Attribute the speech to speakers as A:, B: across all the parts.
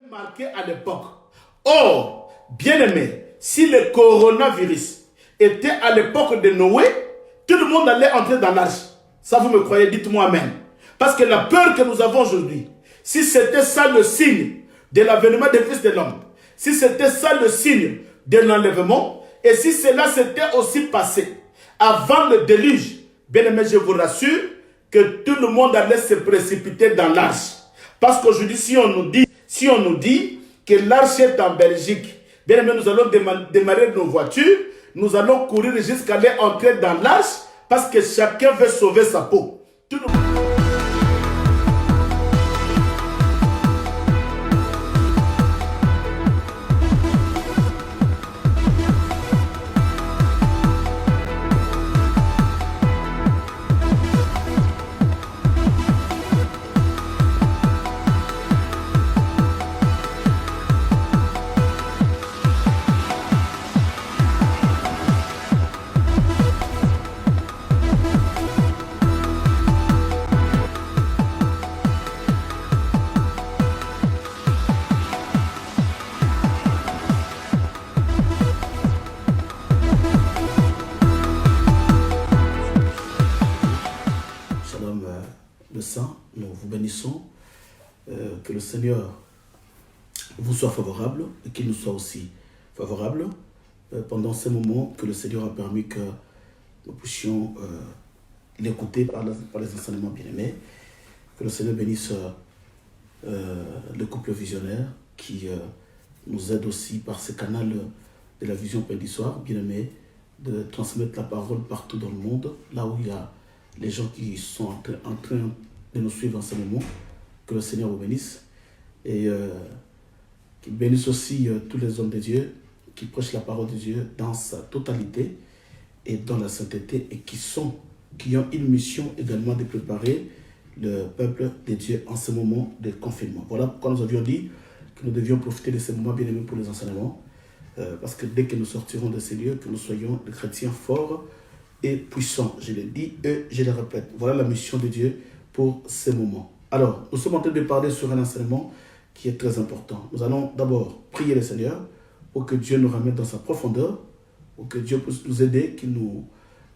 A: Marqué à l'époque. Or, bien-aimé, si le coronavirus était à l'époque de Noé, tout le monde allait entrer dans l'arche. Ça, vous me croyez? Dites-moi amen. Parce que la peur que nous avons aujourd'hui, si c'était ça le signe de l'avènement de Christ de l'homme, si c'était ça le signe de l'enlèvement, et si cela s'était aussi passé avant le déluge, bien-aimé, je vous rassure que tout le monde allait se précipiter dans l'arche. Parce qu'aujourd'hui, si on nous dit que l'arche est en Belgique, bien aimé, nous allons démarrer nos voitures, nous allons courir jusqu'à aller entrer dans l'arche, parce que chacun veut sauver sa peau. Tout le monde... Le Saint, nous vous bénissons, que le Seigneur vous soit favorable et qu'il nous soit aussi favorable pendant ces moments que le Seigneur a permis que nous puissions l'écouter par les enseignements bien-aimés. Que le Seigneur bénisse le couple visionnaire qui nous aide aussi par ce canal de la vision Pain du soir, bien-aimé, de transmettre la parole partout dans le monde, là où il y a les gens qui sont en train de nous suivre en ce moment. Que le Seigneur vous bénisse et qu'il bénisse aussi tous les hommes de Dieu qui prêchent la parole de Dieu dans sa totalité et dans la sainteté et qui ont une mission également de préparer le peuple de Dieu en ce moment de confinement. Voilà pourquoi nous avions dit que nous devions profiter de ces moments bien aimés pour les enseignements, parce que dès que nous sortirons de ces lieux, que nous soyons des chrétiens forts et puissants. Je le dis et je le répète. Voilà la mission de Dieu pour ces moments. Alors, nous sommes en train de parler sur un enseignement qui est très important. Nous allons d'abord prier le Seigneur pour que Dieu nous ramène dans sa profondeur, pour que Dieu puisse nous aider, qu'il nous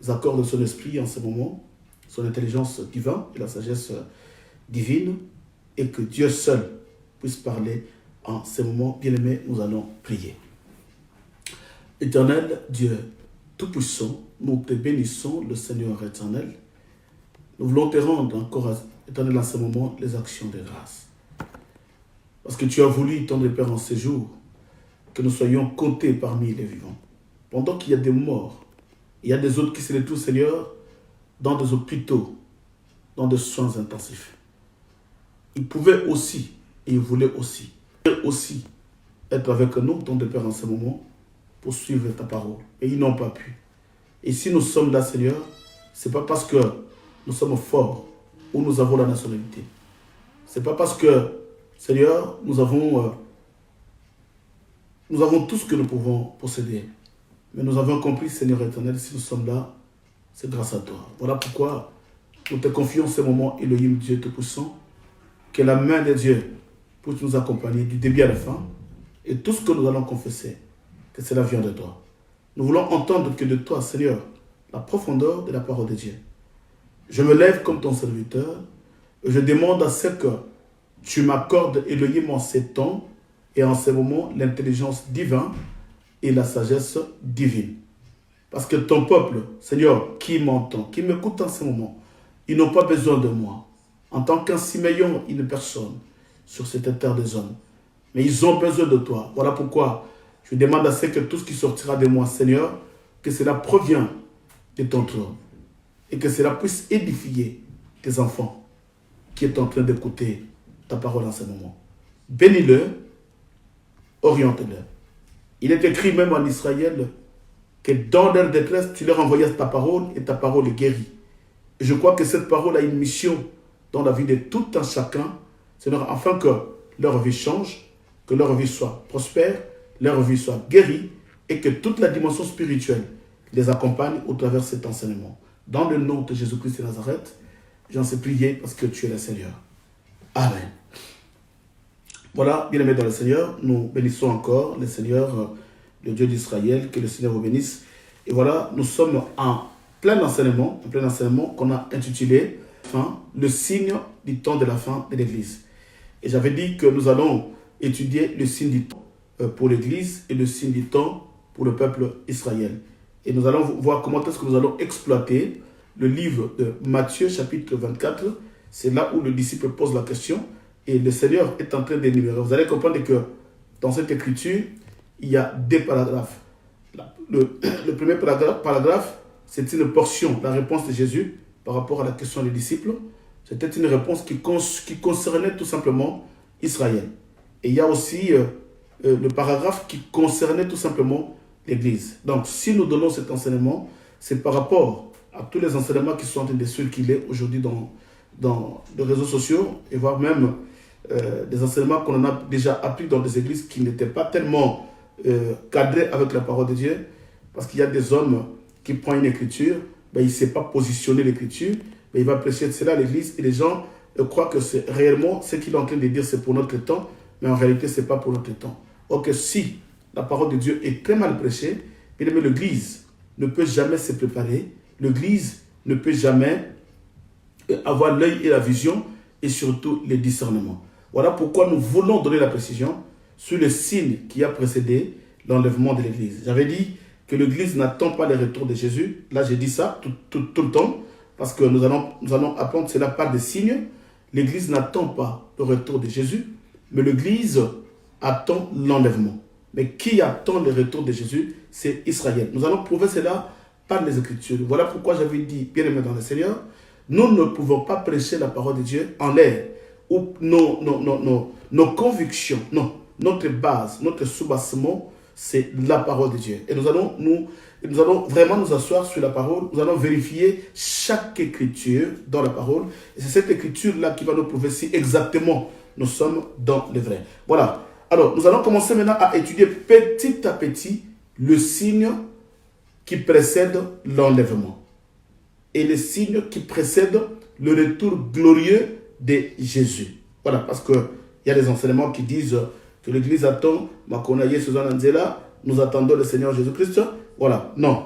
A: accorde son esprit en ce moment, son intelligence divine et la sagesse divine, et que Dieu seul puisse parler en ces moments. Bien-aimés, nous allons prier. Éternel Dieu Tout-Puissant, nous te bénissons, le Seigneur éternel. Nous voulons te rendre encore, éternel, en ce moment, les actions de grâce. Parce que tu as voulu, ton Père, en ces jours, que nous soyons comptés parmi les vivants. Pendant qu'il y a des morts, il y a des autres qui se retrouvent, Seigneur, dans des hôpitaux, dans des soins intensifs. Ils pouvaient aussi, et ils voulaient aussi être avec nous, ton Père, en ce moment, pour suivre ta parole. Et ils n'ont pas pu. Et si nous sommes là, Seigneur, ce n'est pas parce que nous sommes forts ou nous avons la nationalité. Ce n'est pas parce que, Seigneur, nous avons tout ce que nous pouvons posséder. Mais nous avons compris, Seigneur éternel, si nous sommes là, c'est grâce à toi. Voilà pourquoi nous te confions ce moment, Elohim, Dieu Tout-Puissant, que la main de Dieu puisse nous accompagner du début à la fin, et tout ce que nous allons confesser, que cela vient de toi. Nous voulons entendre que de toi, Seigneur, la profondeur de la parole de Dieu. Je me lève comme ton serviteur, et je demande à ce que tu m'accordes, Elohim, en ces temps et en ces moments, l'intelligence divine et la sagesse divine. Parce que ton peuple, Seigneur, qui m'entend, qui m'écoute en ce moment, ils n'ont pas besoin de moi. En tant qu'un Siméon, une personne sur cette terre des hommes. Mais ils ont besoin de toi. Voilà pourquoi je demande à ce que tout ce qui sortira de moi, Seigneur, que cela provient de ton trône. Et que cela puisse édifier tes enfants qui sont en train d'écouter ta parole en ce moment. Bénis-le, oriente-le. Il est écrit même en Israël que dans leur détresse, tu leur envoyais ta parole et ta parole est guérie. Et je crois que cette parole a une mission dans la vie de tout un chacun, Seigneur, afin que leur vie change, que leur vie soit prospère, leur vie soit guérie et que toute la dimension spirituelle les accompagne au travers de cet enseignement. Dans le nom de Jésus-Christ de Nazareth, j'en sais prier parce que tu es le Seigneur. Amen. Voilà, bien-aimés dans le Seigneur, nous bénissons encore le Seigneur, le Dieu d'Israël, que le Seigneur vous bénisse. Et voilà, nous sommes en plein enseignement qu'on a intitulé le signe du temps de la fin de l'Église. Et j'avais dit que nous allons étudier le signe du temps pour l'Église et le signe du temps pour le peuple Israël. Et nous allons voir comment est-ce que nous allons exploiter le livre de Matthieu chapitre 24. C'est là où le disciple pose la question et le Seigneur est en train d'énumérer. Vous allez comprendre que dans cette écriture, il y a deux paragraphes. Le premier paragraphe, c'est une portion, la réponse de Jésus par rapport à la question des disciples. C'était une réponse qui concernait tout simplement Israël. Et il y a aussi le paragraphe qui concernait tout simplement l'Église. Donc, si nous donnons cet enseignement, c'est par rapport à tous les enseignements qui sont en train de circuler aujourd'hui dans les réseaux sociaux, et voire même des enseignements qu'on a déjà appris dans des églises qui n'étaient pas tellement cadrés avec la parole de Dieu, parce qu'il y a des hommes qui prennent une écriture, ben, il ne sait pas positionner l'écriture, mais il va prêcher cela à l'église, et les gens croient que c'est réellement ce qu'il est en train de dire, c'est pour notre temps, mais en réalité, ce n'est pas pour notre temps. Or que si la parole de Dieu est très mal prêchée, l'église ne peut jamais se préparer, l'église ne peut jamais avoir l'œil et la vision, et surtout le discernement. Voilà pourquoi nous voulons donner la précision sur le signe qui a précédé l'enlèvement de l'Église. J'avais dit que l'Église n'attend pas le retour de Jésus. Là, j'ai dit ça tout le temps, parce que nous allons apprendre cela par des signes. L'Église n'attend pas le retour de Jésus, mais l'Église attend l'enlèvement. Mais qui attend le retour de Jésus? C'est Israël. Nous allons prouver cela par les Écritures. Voilà pourquoi j'avais dit, bien aimé dans le Seigneur, nous ne pouvons pas prêcher la parole de Dieu en l'air, où nos convictions, non, notre base, notre soubassement, c'est la parole de Dieu. Et nous allons vraiment nous asseoir sur la parole, nous allons vérifier chaque écriture dans la parole, et c'est cette écriture-là qui va nous prouver si exactement nous sommes dans le vrai. Voilà. Alors, nous allons commencer maintenant à étudier petit à petit le signe qui précède l'enlèvement et les signes qui précèdent le retour glorieux de Jésus. Voilà, parce qu'il y a des enseignements qui disent que l'Église attend, nous attendons le Seigneur Jésus-Christ. Voilà, non.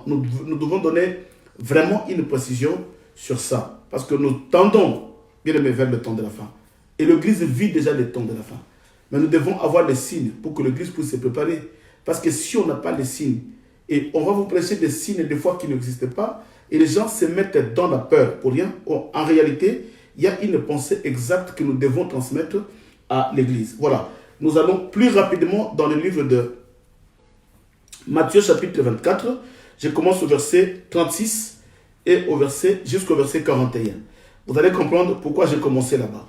A: Nous devons donner vraiment une précision sur ça. Parce que nous tendons, bien aimé, vers le temps de la fin. Et l'Église vit déjà le temps de la fin. Mais nous devons avoir les signes pour que l'Église puisse se préparer. Parce que si on n'a pas les signes, et on va vous prêcher des signes des fois qui n'existent pas, et les gens se mettent dans la peur pour rien. En réalité, il y a une pensée exacte que nous devons transmettre à l'Église. Voilà. Nous allons plus rapidement dans le livre de Matthieu chapitre 24. Je commence au verset 36 et jusqu'au verset 41. Vous allez comprendre pourquoi j'ai commencé là-bas.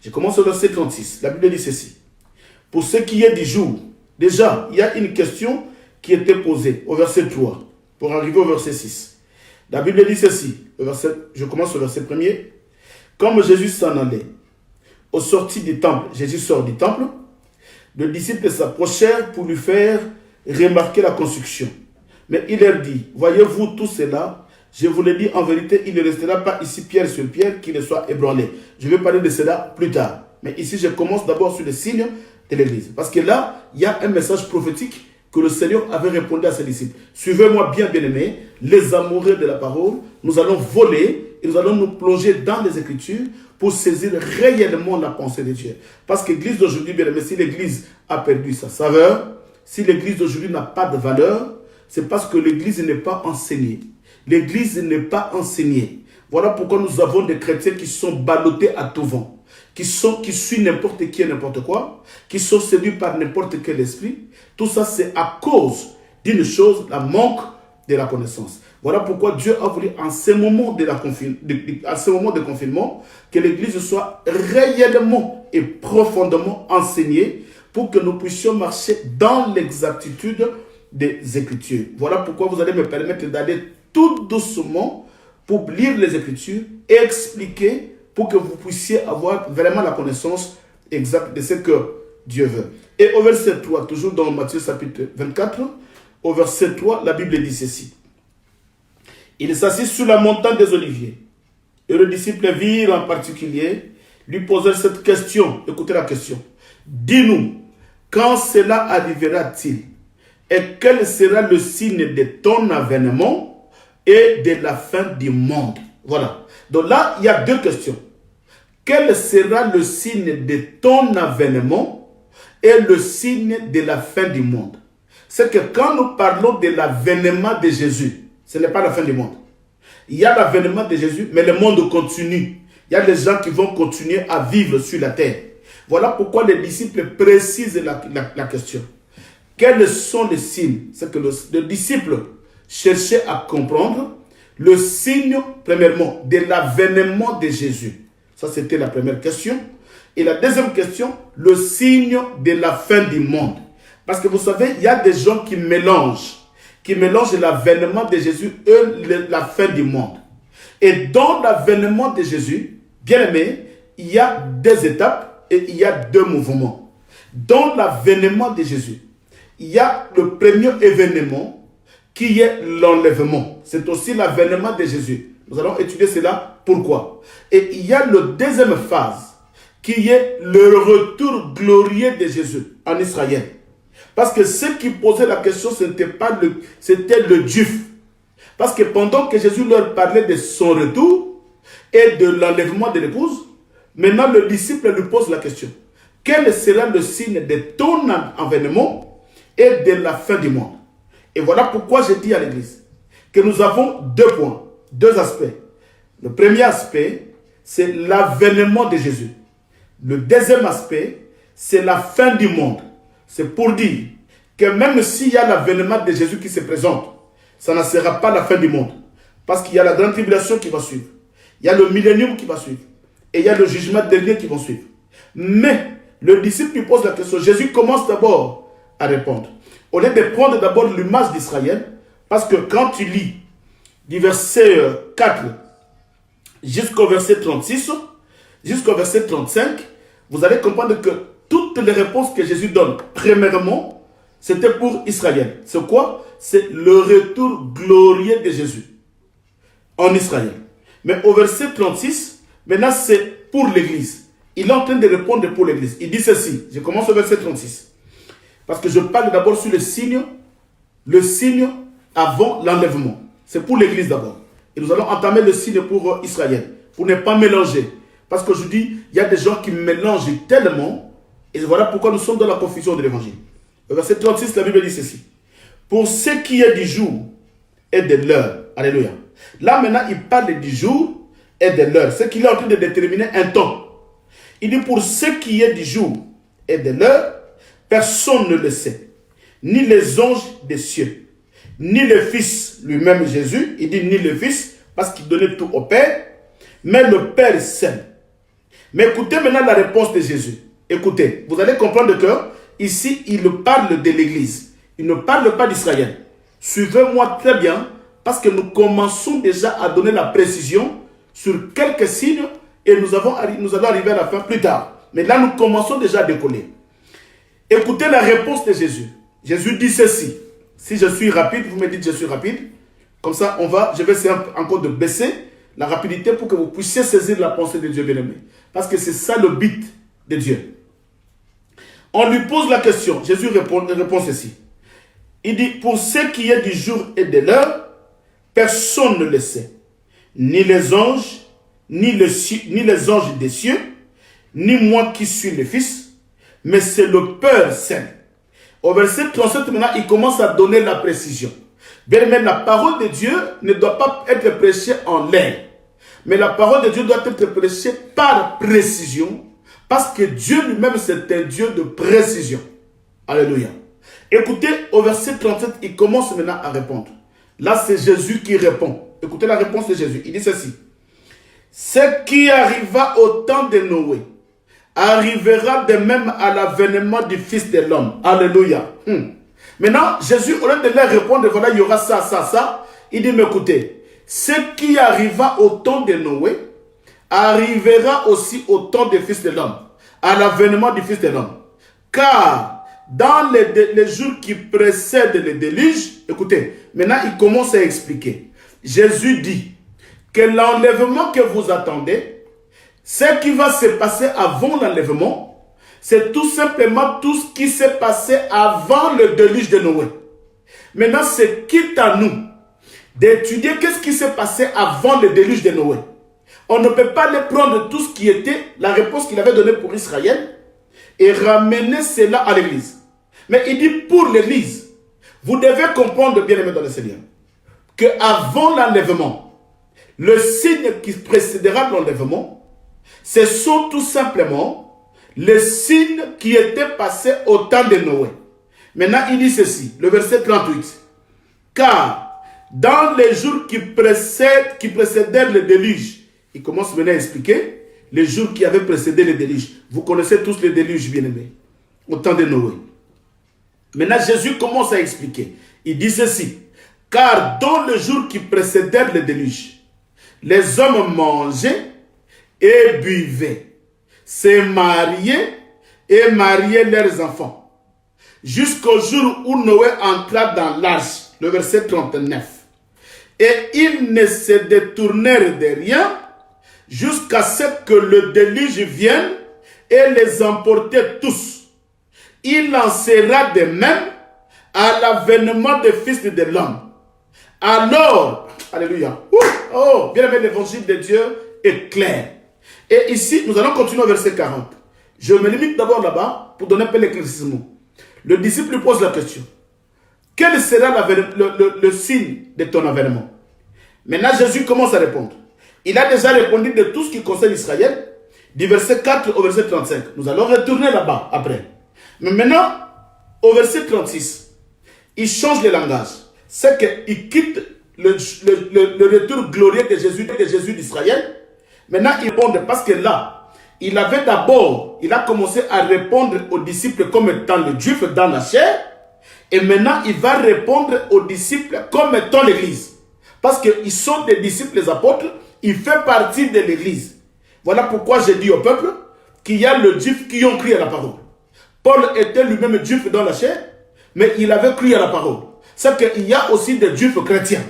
A: Je commence au verset 36. La Bible dit ceci. Pour ce qui est du jour, déjà, il y a une question qui était posée au verset 3 pour arriver au verset 6. La Bible dit ceci, je commence au verset 1er. Comme Jésus s'en allait, au sorti du temple, Jésus sort du temple, les disciples s'approchèrent pour lui faire remarquer la construction. Mais il leur dit, voyez-vous tout cela? Je vous le dis en vérité, il ne restera pas ici pierre sur pierre qui ne soit ébranlé. Je vais parler de cela plus tard. Mais ici, je commence d'abord sur les signes de l'Église. Parce que là, il y a un message prophétique que le Seigneur avait répondu à ses disciples. Suivez-moi bien, bien-aimés, les amoureux de la parole. Nous allons voler et nous allons nous plonger dans les Écritures pour saisir réellement la pensée de Dieu. Parce que l'Église d'aujourd'hui, bien-aimés, si l'Église a perdu sa saveur, si l'Église d'aujourd'hui n'a pas de valeur, c'est parce que l'Église n'est pas enseignée. L'Église n'est pas enseignée. Voilà pourquoi nous avons des chrétiens qui sont ballottés à tout vent, qui suivent n'importe qui et n'importe quoi, qui sont séduits par n'importe quel esprit. Tout ça, c'est à cause d'une chose, la manque de la connaissance. Voilà pourquoi Dieu a voulu, en ce moment de confinement, que l'Église soit réellement et profondément enseignée pour que nous puissions marcher dans l'exactitude des Écritures. Voilà pourquoi vous allez me permettre d'aller tout doucement pour lire les Écritures et expliquer pour que vous puissiez avoir vraiment la connaissance exacte de ce que Dieu veut. Et au verset 3, toujours dans Matthieu chapitre 24, au verset 3, la Bible dit ceci. Il s'assit sur la montagne des Oliviers. Et les disciples virent en particulier, lui posèrent cette question. Écoutez la question. dis-nous, quand cela arrivera-t-il? Et quel sera le signe de ton avènement et de la fin du monde? Voilà. Donc là, il y a deux questions. Quel sera le signe de ton avènement et le signe de la fin du monde? C'est que quand nous parlons de l'avènement de Jésus, ce n'est pas la fin du monde. Il y a l'avènement de Jésus, mais le monde continue. Il y a des gens qui vont continuer à vivre sur la terre. Voilà pourquoi les disciples précisent la question. Quels sont les signes? C'est que le disciple cherchait à comprendre le signe, premièrement, de l'avènement de Jésus. Ça, c'était la première question. Et la deuxième question, le signe de la fin du monde. Parce que vous savez, il y a des gens qui mélangent l'avènement de Jésus et la fin du monde. Et dans l'avènement de Jésus, bien aimé, il y a deux étapes et il y a deux mouvements. Dans l'avènement de Jésus, il y a le premier événement qui est l'enlèvement. C'est aussi l'avènement de Jésus. Nous allons étudier cela. Pourquoi? Et il y a la deuxième phase qui est le retour glorieux de Jésus en Israël. Parce que ceux qui posaient la question, c'était le juif. Parce que pendant que Jésus leur parlait de son retour et de l'enlèvement de l'épouse, maintenant le disciple lui pose la question. Quel sera le signe de ton avènement et de la fin du monde? Et voilà pourquoi j'ai dit à l'église que nous avons deux points, deux aspects. Le premier aspect, c'est l'avènement de Jésus. Le deuxième aspect, c'est la fin du monde. C'est pour dire que même s'il y a l'avènement de Jésus qui se présente, ça ne sera pas la fin du monde. Parce qu'il y a la grande tribulation qui va suivre. Il y a le millénium qui va suivre. Et il y a le jugement dernier qui va suivre. Mais le disciple lui pose la question. Jésus commence d'abord à répondre. Au lieu de prendre d'abord l'image d'Israël, parce que quand tu lis du verset 4 jusqu'au verset 36, jusqu'au verset 35, vous allez comprendre que toutes les réponses que Jésus donne, premièrement, c'était pour Israël. C'est quoi? C'est le retour glorieux de Jésus en Israël. Mais au verset 36, maintenant c'est pour l'Église. Il est en train de répondre pour l'Église. Il dit ceci. Je commence au verset 36. Parce que je parle d'abord sur le signe avant l'enlèvement. C'est pour l'Église d'abord. Et nous allons entamer le signe pour Israël, pour ne pas mélanger. Parce que je dis, il y a des gens qui mélangent tellement, et voilà pourquoi nous sommes dans la confusion de l'Évangile. Au verset 36, la Bible dit ceci. Pour ce qui est du jour et de l'heure. Alléluia. Là maintenant, il parle du jour et de l'heure. C'est qu'il est en train de déterminer un temps. Il dit pour ce qui est du jour et de l'heure, personne ne le sait. Ni les anges des cieux, ni le Fils lui-même Jésus. Il dit ni le Fils, parce qu'il donnait tout au Père, mais le Père seul. Mais écoutez maintenant la réponse de Jésus. Écoutez, vous allez comprendre que ici, il parle de l'Église. Il ne parle pas d'Israël. Suivez-moi très bien, parce que nous commençons déjà à donner la précision sur quelques signes et nous allons arriver à la fin plus tard. Mais là, nous commençons déjà à décoller. Écoutez la réponse de Jésus. Jésus dit ceci. Si je suis rapide, vous me dites je suis rapide. Comme ça, je vais essayer encore de baisser la rapidité pour que vous puissiez saisir la pensée de Dieu bien-aimé. Parce que c'est ça le but de Dieu. On lui pose la question. Jésus répond ceci. Il dit, pour ce qui est du jour et de l'heure, personne ne le sait. Ni les anges, ni les anges des cieux, ni moi qui suis le Fils, mais c'est le Père seul. Au verset 37, maintenant, il commence à donner la précision. Bien aimé, la parole de Dieu ne doit pas être prêchée en l'air. Mais la parole de Dieu doit être prêchée par précision. Parce que Dieu lui-même, c'est un Dieu de précision. Alléluia. Écoutez, au verset 37, il commence maintenant à répondre. Là, c'est Jésus qui répond. Écoutez la réponse de Jésus. Il dit ceci. Ce qui arriva au temps de Noé arrivera de même à l'avènement du Fils de l'homme. Alléluia. Maintenant, Jésus, au lieu de leur répondre, voilà, il y aura ça, ça, ça. Il dit, mais écoutez, ce qui arriva au temps de Noé arrivera aussi au temps du Fils de l'homme, à l'avènement du Fils de l'homme. Car dans les jours qui précèdent le déluge, écoutez, maintenant il commence à expliquer. Jésus dit que l'enlèvement que vous attendez, ce qui va se passer avant l'enlèvement, c'est tout simplement tout ce qui s'est passé avant le déluge de Noé. Maintenant, c'est quitte à nous d'étudier qu'est-ce qui s'est passé avant le déluge de Noé. On ne peut pas les prendre tout ce qui était la réponse qu'il avait donnée pour Israël et ramener cela à l'église. Mais il dit pour l'église, vous devez comprendre, bien aimé dans le Seigneur, qu'avant l'enlèvement, le signe qui précédera l'enlèvement, ce sont tout simplement les signes qui étaient passés au temps de Noé. Maintenant, il dit ceci, le verset 38. Car dans les jours qui précédèrent le déluge, il commence maintenant à expliquer les jours qui avaient précédé le déluge. Vous connaissez tous le déluge, bien-aimés, au temps de Noé. Maintenant, Jésus commence à expliquer. Il dit ceci. Car dans le jour qui précédèrent le déluge, les hommes mangeaient et buvaient, se mariaient et mariaient leurs enfants, jusqu'au jour où Noé entra dans l'arche, le verset 39. Et ils ne se détournèrent de rien jusqu'à ce que le déluge vienne et les emportait tous. Il en sera de même à l'avènement des fils de l'homme. Alors, alléluia, oh, bien aimé, l'évangile de Dieu est clair. Et ici, nous allons continuer au verset 40. Je me limite d'abord là-bas pour donner un peu l'éclaircissement. Le disciple lui pose la question. Quel sera le signe de ton avènement? Maintenant, Jésus commence à répondre. Il a déjà répondu de tout ce qui concerne Israël, du verset 4 au verset 35. Nous allons retourner là-bas après. Mais maintenant, au verset 36, il change le langage. C'est qu'il quitte le retour glorieux de Jésus d'Israël. Maintenant, il répond parce que là, il a commencé à répondre aux disciples comme étant le juif dans la chair. Et maintenant, il va répondre aux disciples comme étant l'église. Parce qu'ils sont des disciples, les apôtres, il fait partie de l'église. Voilà pourquoi j'ai dit au peuple qu'il y a le juif qui ont cru à la parole. Paul était lui-même juif dans la chair, mais il avait cru à la parole. C'est qu'il y a aussi des juifs chrétiens.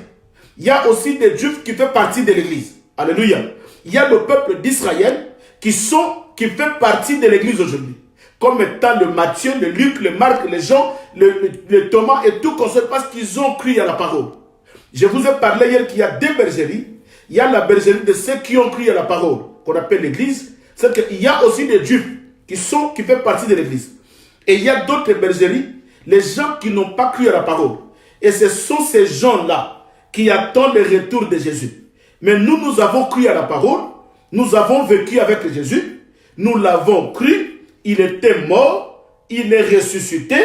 A: Il y a aussi des juifs qui font partie de l'église. Alléluia. Il y a le peuple d'Israël qui fait partie de l'église aujourd'hui. Comme étant le Matthieu, le Luc, le Marc, les Jean, le Thomas et tout comme ça parce qu'ils ont cru à la parole. Je vous ai parlé hier qu'il y a deux bergeries. Il y a la bergerie de ceux qui ont cru à la parole, qu'on appelle l'église. C'est qu'il y a aussi des juifs qui font partie de l'église. Et il y a d'autres bergeries, les gens qui n'ont pas cru à la parole. Et ce sont ces gens-là qui attendent le retour de Jésus. Mais nous avons cru à la parole, nous avons vécu avec Jésus, nous l'avons cru, il était mort, il est ressuscité,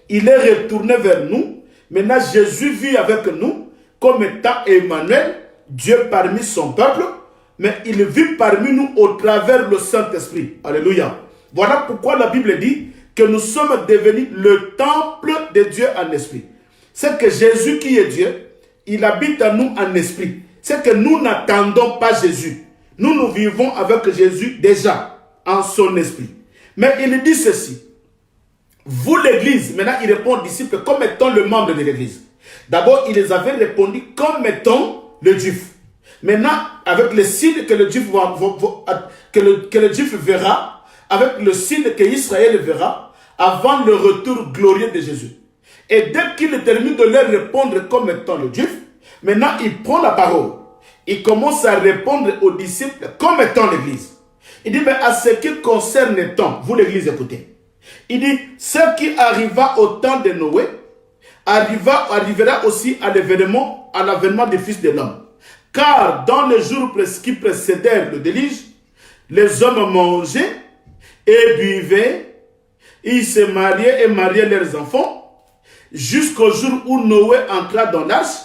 A: il est retourné vers nous. Maintenant, Jésus vit avec nous comme étant Emmanuel, Dieu parmi son peuple, mais il vit parmi nous au travers le Saint-Esprit. Alléluia. Voilà pourquoi la Bible dit que nous sommes devenus le temple de Dieu en esprit. C'est que Jésus qui est Dieu, il habite en nous en esprit. C'est que nous n'attendons pas Jésus. Nous vivons avec Jésus déjà en son esprit. Mais il dit ceci. Vous l'église, maintenant il répond aux disciples comme étant le membre de l'église. D'abord, il les avait répondu comme étant le juif. Maintenant, avec le signe que le juif, que le juif verra, avec le signe que Israël verra, avant le retour glorieux de Jésus. Et dès qu'il termine de leur répondre comme étant le juif, maintenant il prend la parole. Il commence à répondre aux disciples comme étant l'église. Il dit, mais à ce qui concerne le temps, vous l'église écoutez. Il dit, ce qui arriva au temps de Noé, arrivera aussi à l'avènement des fils de l'homme. Car dans les jours qui précédèrent le déluge, les hommes mangeaient et buvaient, ils se mariaient et mariaient leurs enfants, jusqu'au jour où Noé entra dans l'arche,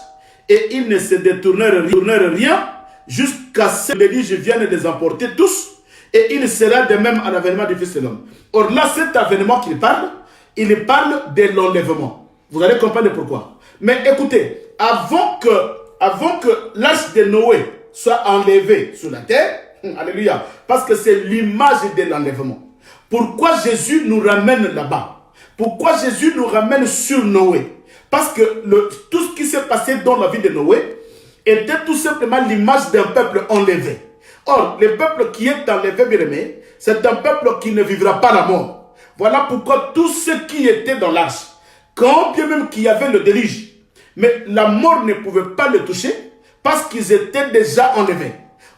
A: et ils ne se détournèrent rien, jusqu'à ce que le déluge vienne les emporter tous, et il sera de même à l'avènement du Fils de l'homme. Or là, cet avènement qu'il parle, il parle de l'enlèvement. Vous allez comprendre pourquoi. Mais écoutez, avant que l'arche de Noé soit enlevée sur la terre, alléluia, parce que c'est l'image de l'enlèvement. Pourquoi Jésus nous ramène là-bas? Pourquoi Jésus nous ramène sur Noé? Parce que tout ce qui s'est passé dans la vie de Noé était tout simplement l'image d'un peuple enlevé. Or, le peuple qui est enlevé, bien aimé, c'est un peuple qui ne vivra pas la mort. Voilà pourquoi tous ceux qui étaient dans l'arche, quand bien même qu'il y avait le déluge, mais la mort ne pouvait pas le toucher parce qu'ils étaient déjà enlevés.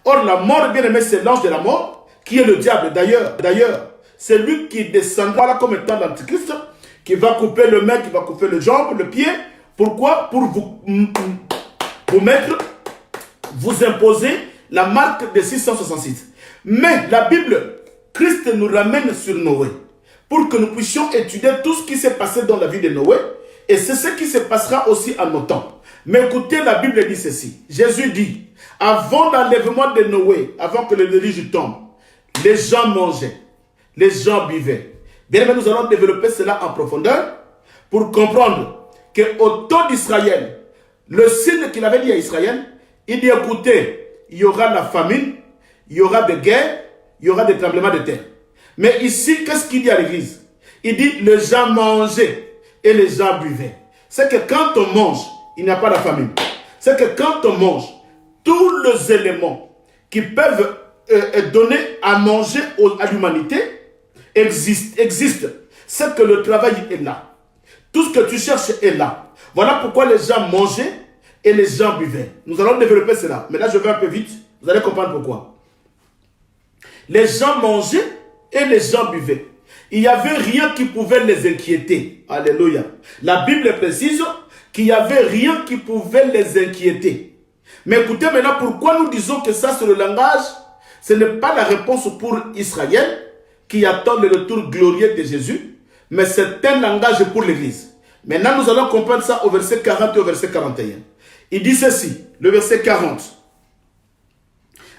A: Or, la mort, bien aimé, c'est l'ange de la mort qui est le diable. D'ailleurs, c'est lui qui descendra là comme étant l'antichrist, qui va couper le main, qui va couper le jambe, le pied. Pourquoi? Pour vous mettre, vous imposer la marque de 666. Mais la Bible, Christ nous ramène sur Noé pour que nous puissions étudier tout ce qui s'est passé dans la vie de Noé. Et c'est ce qui se passera aussi à nos temps. Mais écoutez, la Bible dit ceci. Jésus dit, avant l'enlèvement de Noé, avant que le déluge tombe, les gens mangeaient, les gens buvaient. Bien aimé, nous allons développer cela en profondeur pour comprendre qu'au temps d'Israël, le signe qu'il avait dit à Israël, il dit, écoutez, il y aura la famine, il y aura des guerres, il y aura des tremblements de terre. Mais ici, qu'est-ce qu'il dit à l'église? Il dit, les gens mangeaient et les gens buvaient. C'est que quand on mange, il n'y a pas de famine. C'est que quand on mange, tous les éléments qui peuvent donner à manger à l'humanité existent. C'est que le travail est là. Tout ce que tu cherches est là. Voilà pourquoi les gens mangeaient et les gens buvaient. Nous allons développer cela. Mais là, je vais un peu vite. Vous allez comprendre pourquoi. Les gens mangeaient et les gens buvaient. Il n'y avait rien qui pouvait les inquiéter. Alléluia. La Bible précise qu'il n'y avait rien qui pouvait les inquiéter. Mais écoutez maintenant pourquoi nous disons que ça c'est le langage. Ce n'est pas la réponse pour Israël qui attend le retour glorieux de Jésus. Mais c'est un langage pour l'Église. Maintenant nous allons comprendre ça au verset 40 et au verset 41. Il dit ceci, le verset 40.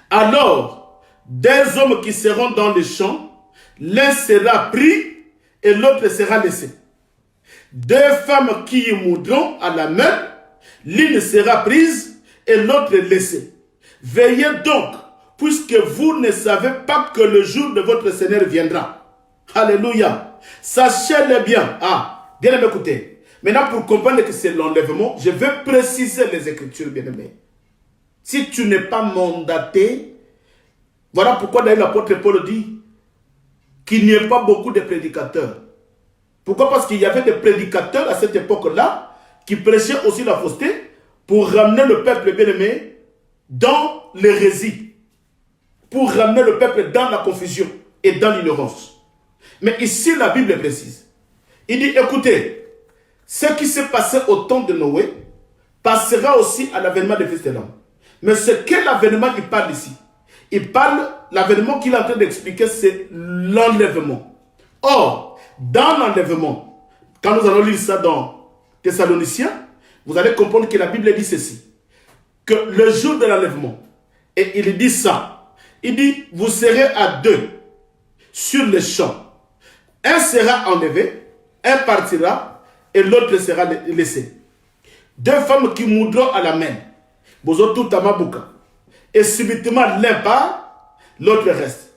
A: Alors, des hommes qui seront dans les champs, l'un sera pris et l'autre sera laissé. Deux femmes qui y moudront à la main, l'une sera prise et l'autre laissée. Veillez donc, puisque vous ne savez pas que le jour de votre Seigneur viendra. Alléluia. Sachez-le bien. Ah, bien aimé, écoutez. Maintenant, pour comprendre que c'est l'enlèvement, je vais préciser les Écritures, bien aimé. Si tu n'es pas mandaté, voilà pourquoi d'ailleurs l'apôtre Paul dit qu'il n'y ait pas beaucoup de prédicateurs. Pourquoi? Parce qu'il y avait des prédicateurs à cette époque-là qui prêchaient aussi la fausseté pour ramener le peuple bien-aimé dans l'hérésie, pour ramener le peuple dans la confusion et dans l'ignorance. Mais ici, la Bible précise. Il dit, écoutez, ce qui s'est passé au temps de Noé passera aussi à l'avènement des fils de l'homme. Mais ce qu'est l'avènement, il parle ici. Il parle, l'avènement qu'il est en train d'expliquer, c'est l'enlèvement. Or, dans l'enlèvement, quand nous allons lire ça dans Thessaloniciens, vous allez comprendre que la Bible dit ceci, que le jour de l'enlèvement, et il dit ça, il dit, vous serez à deux sur les champs. Un sera enlevé, un partira, et l'autre sera laissé. Deux femmes qui moudront à la main, et subitement l'un part, l'autre reste.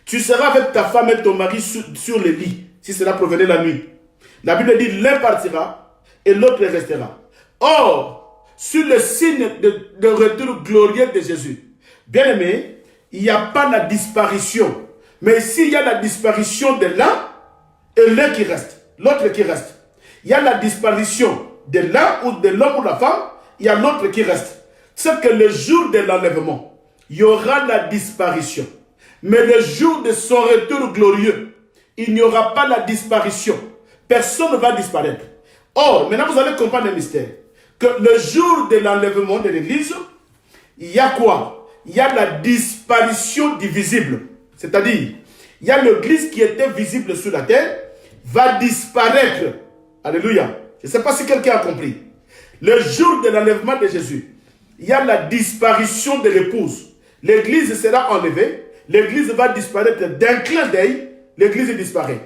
A: Tu seras avec ta femme et ton mari sur le lit, si cela provenait la nuit. La Bible dit, l'un partira et l'autre restera. Or, sur le signe de retour glorieux de Jésus, bien aimé, il n'y a pas la disparition. Mais s'il y a la disparition de l'un, et l'un qui reste, l'autre qui reste. Il y a la disparition de l'un ou de l'homme ou la femme, il y a l'autre qui reste. C'est que le jour de l'enlèvement, il y aura la disparition. Mais le jour de son retour glorieux, il n'y aura pas la disparition. Personne ne va disparaître. Or, maintenant vous allez comprendre le mystère. Que le jour de l'enlèvement de l'église, il y a quoi? Il y a la disparition du visible. C'est-à-dire, il y a l'église qui était visible sur la terre, va disparaître. Alléluia. Je ne sais pas si quelqu'un a compris. Le jour de l'enlèvement de Jésus, il y a la disparition de l'épouse. L'église sera enlevée, l'église va disparaître d'un clin d'œil, l'église disparaît.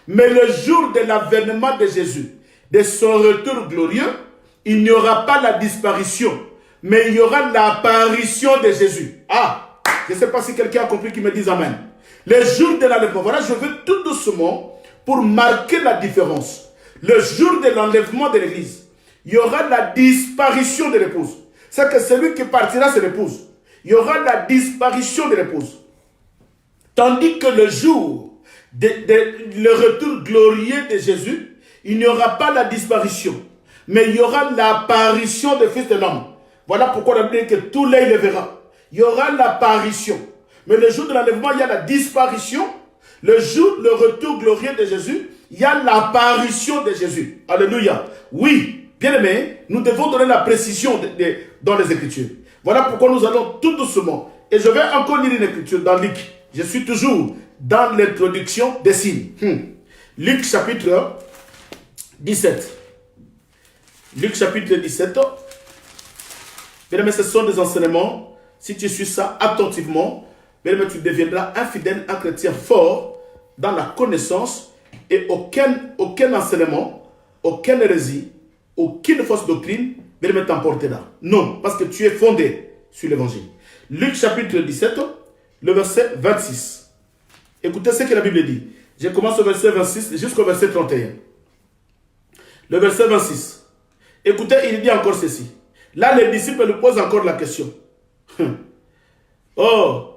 A: Mais le jour de l'avènement de Jésus, de son retour glorieux, il n'y aura pas la disparition, mais il y aura l'apparition de Jésus. Ah, je ne sais pas si quelqu'un a compris qui me dise Amen. Le jour de l'enlèvement, voilà, je veux tout doucement pour marquer la différence. Le jour de l'enlèvement de l'église, il y aura la disparition de l'épouse. C'est que celui qui partira, c'est l'épouse. Il y aura la disparition de l'épouse. Tandis que le jour le retour glorieux de Jésus, il n'y aura pas la disparition, mais il y aura l'apparition du Fils de l'homme. Voilà pourquoi on a dit que tout l'œil le verra. Il y aura l'apparition. Mais le jour de l'enlèvement, il y a la disparition. Le jour, le retour glorieux de Jésus, il y a l'apparition de Jésus. Alléluia. Oui, bien aimé, nous devons donner la précision dans les Écritures. Voilà pourquoi nous allons tout doucement. Et je vais encore lire une écriture dans Luc. Je suis toujours dans l'introduction des signes. Luc chapitre 17. Luc chapitre 17. Bien aimé, ce sont des enseignements. Si tu suis ça attentivement, bien aimé, tu deviendras un fidèle, un chrétien fort dans la connaissance et aucun enseignement, aucune hérésie, aucune fausse doctrine ne t'emportera. Non, parce que tu es fondé sur l'évangile. Luc chapitre 17, le verset 26. Écoutez ce que la Bible dit. Je commence au verset 26 jusqu'au verset 31. Le verset 26. Écoutez, il dit encore ceci. Là, les disciples lui posent encore la question. Oh!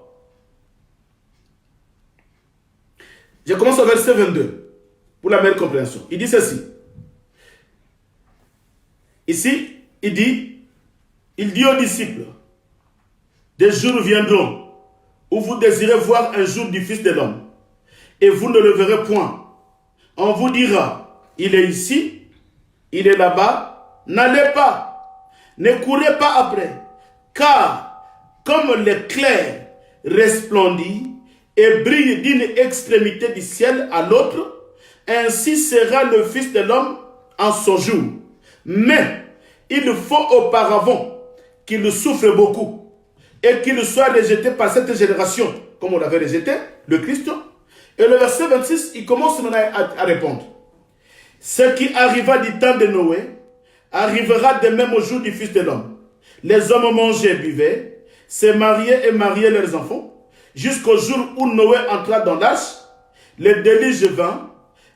A: Je commence au verset 22, pour la meilleure compréhension. Il dit ceci. Ici, il dit aux disciples, des jours viendront où vous désirez voir un jour du Fils de l'homme, et vous ne le verrez point. On vous dira, il est ici, il est là-bas, n'allez pas, ne courez pas après, car comme l'éclair resplendit et brille d'une extrémité du ciel à l'autre, ainsi sera le Fils de l'homme en son jour. Mais il faut auparavant qu'il souffre beaucoup et qu'il soit rejeté par cette génération, comme on l'avait rejeté, le Christ. Et le verset 26, il commence à répondre. Ce qui arriva du temps de Noé arrivera de même au jour du Fils de l'homme. Les hommes mangeaient, buvaient, se mariaient et mariaient leurs enfants, jusqu'au jour où Noé entra dans l'arche, le déluge vint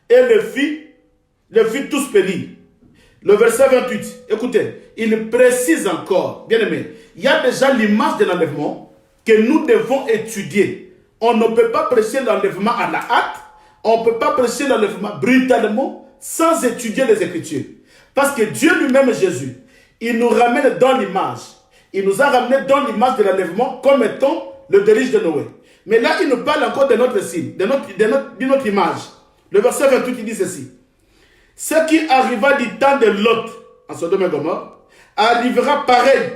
A: et le fit tous périr. Le verset 28, écoutez, il précise encore, bien aimé, il y a déjà l'image de l'enlèvement que nous devons étudier. On ne peut pas prêcher l'enlèvement à la hâte, on ne peut pas prêcher l'enlèvement brutalement sans étudier les Écritures. Parce que Dieu lui-même, Jésus, il nous ramène dans l'image. Il nous a ramené dans l'image de l'enlèvement comme étant le déluge de Noé. Mais là, il nous parle encore de notre signe, de notre image. Le verset 28, il dit ceci. Ce qui arriva du temps de Lot, en Sodome et Gomorrhe, arrivera pareil.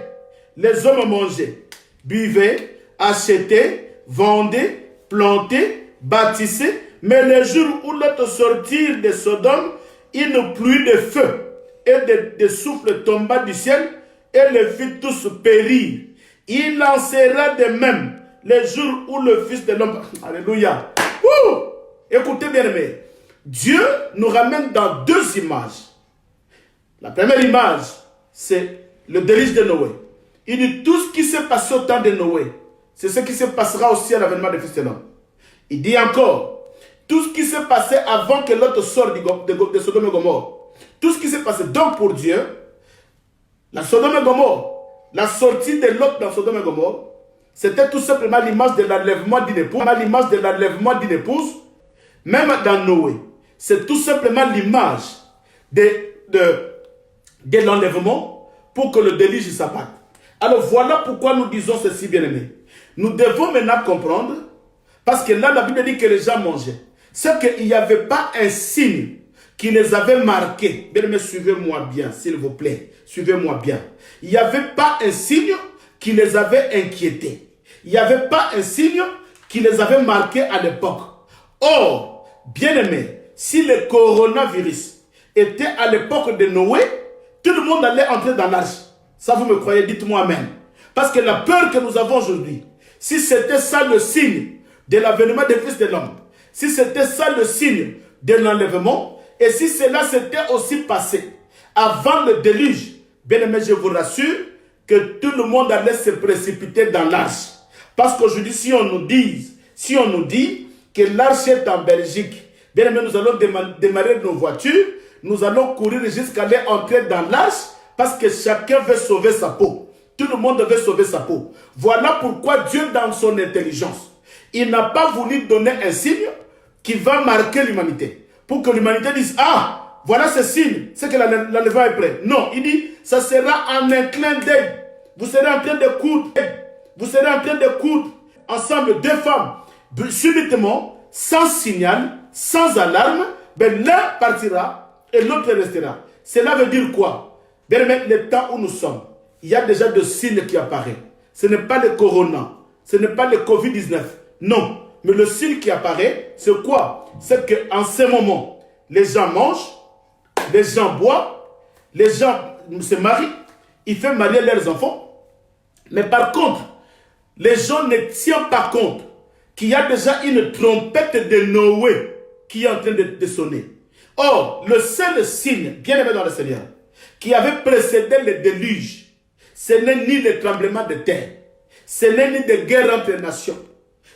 A: Les hommes mangeaient, buvaient, achetaient, vendaient, plantaient, bâtissaient. Mais le jour où Lot sortit de Sodome, une pluie de feu et de souffle tomba du ciel et les fit tous périr. Il en sera de même le jour où le Fils de l'homme... Alléluia. Écoutez bien aimé. Dieu nous ramène dans deux images. La première image, c'est le déluge de Noé. Il dit tout ce qui s'est passé au temps de Noé, c'est ce qui se passera aussi à l'avènement du Fils de l'homme. Il dit encore, tout ce qui s'est passé avant que l'autre sorte de Sodome et Gomorre, tout ce qui s'est passé donc pour Dieu, la Sodome et Gomorre, la sortie de l'autre dans Sodome et Gomorre, c'était tout simplement l'image de l'enlèvement d'une épouse. L'image de l'enlèvement d'une épouse, même dans Noé, c'est tout simplement l'image de l'enlèvement pour que le déluge s'abatte. Alors voilà pourquoi nous disons ceci, bien-aimés. Nous devons maintenant comprendre, parce que là, la Bible dit que les gens mangeaient. C'est qu'il n'y avait pas un signe qui les avait marqués. Bien-aimés, suivez-moi bien, s'il vous plaît. Suivez-moi bien. Il n'y avait pas un signe qui les avait inquiétés. Il n'y avait pas un signe qui les avait marqués à l'époque. Or, bien-aimés, si le coronavirus était à l'époque de Noé, tout le monde allait entrer dans l'arche. Ça, vous me croyez? Dites-moi amen. Parce que la peur que nous avons aujourd'hui, si c'était ça le signe de l'avènement du Fils de l'homme, si c'était ça le signe de l'enlèvement, et si cela s'était aussi passé avant le déluge, bien aimé, je vous rassure que tout le monde allait se précipiter dans l'arche. Parce qu'aujourd'hui, si on nous dit que l'arche est en Belgique, bien aimé, nous allons démarrer nos voitures, nous allons courir jusqu'à aller entrer dans l'arche, parce que chacun veut sauver sa peau. Tout le monde veut sauver sa peau. Voilà pourquoi Dieu, dans son intelligence, il n'a pas voulu donner un signe qui va marquer l'humanité. Pour que l'humanité dise, ah, voilà ce signe, c'est que l'enlèvement est prêt. Non, il dit, ça sera en un clin d'œil. Vous serez en train de coudre. Vous serez en train de coudre ensemble deux femmes. Subitement, sans signal, sans alarme, ben l'un partira et l'autre restera. Cela veut dire quoi? Bien aimé, le temps où nous sommes, il y a déjà des signes qui apparaissent. Ce n'est pas le corona, ce n'est pas le Covid-19. Non, mais le signe qui apparaît, c'est quoi? C'est qu'en ce moment, les gens mangent, les gens boivent, les gens se marient, ils font marier leurs enfants. Mais par contre, les gens ne tiennent pas compte qu'il y a déjà une trompette de Noé qui est en train de sonner. Or, le seul signe, bien aimé dans le Seigneur, qui avait précédé le déluge, ce n'est ni le tremblement de terre, ce n'est ni de guerre entre nations,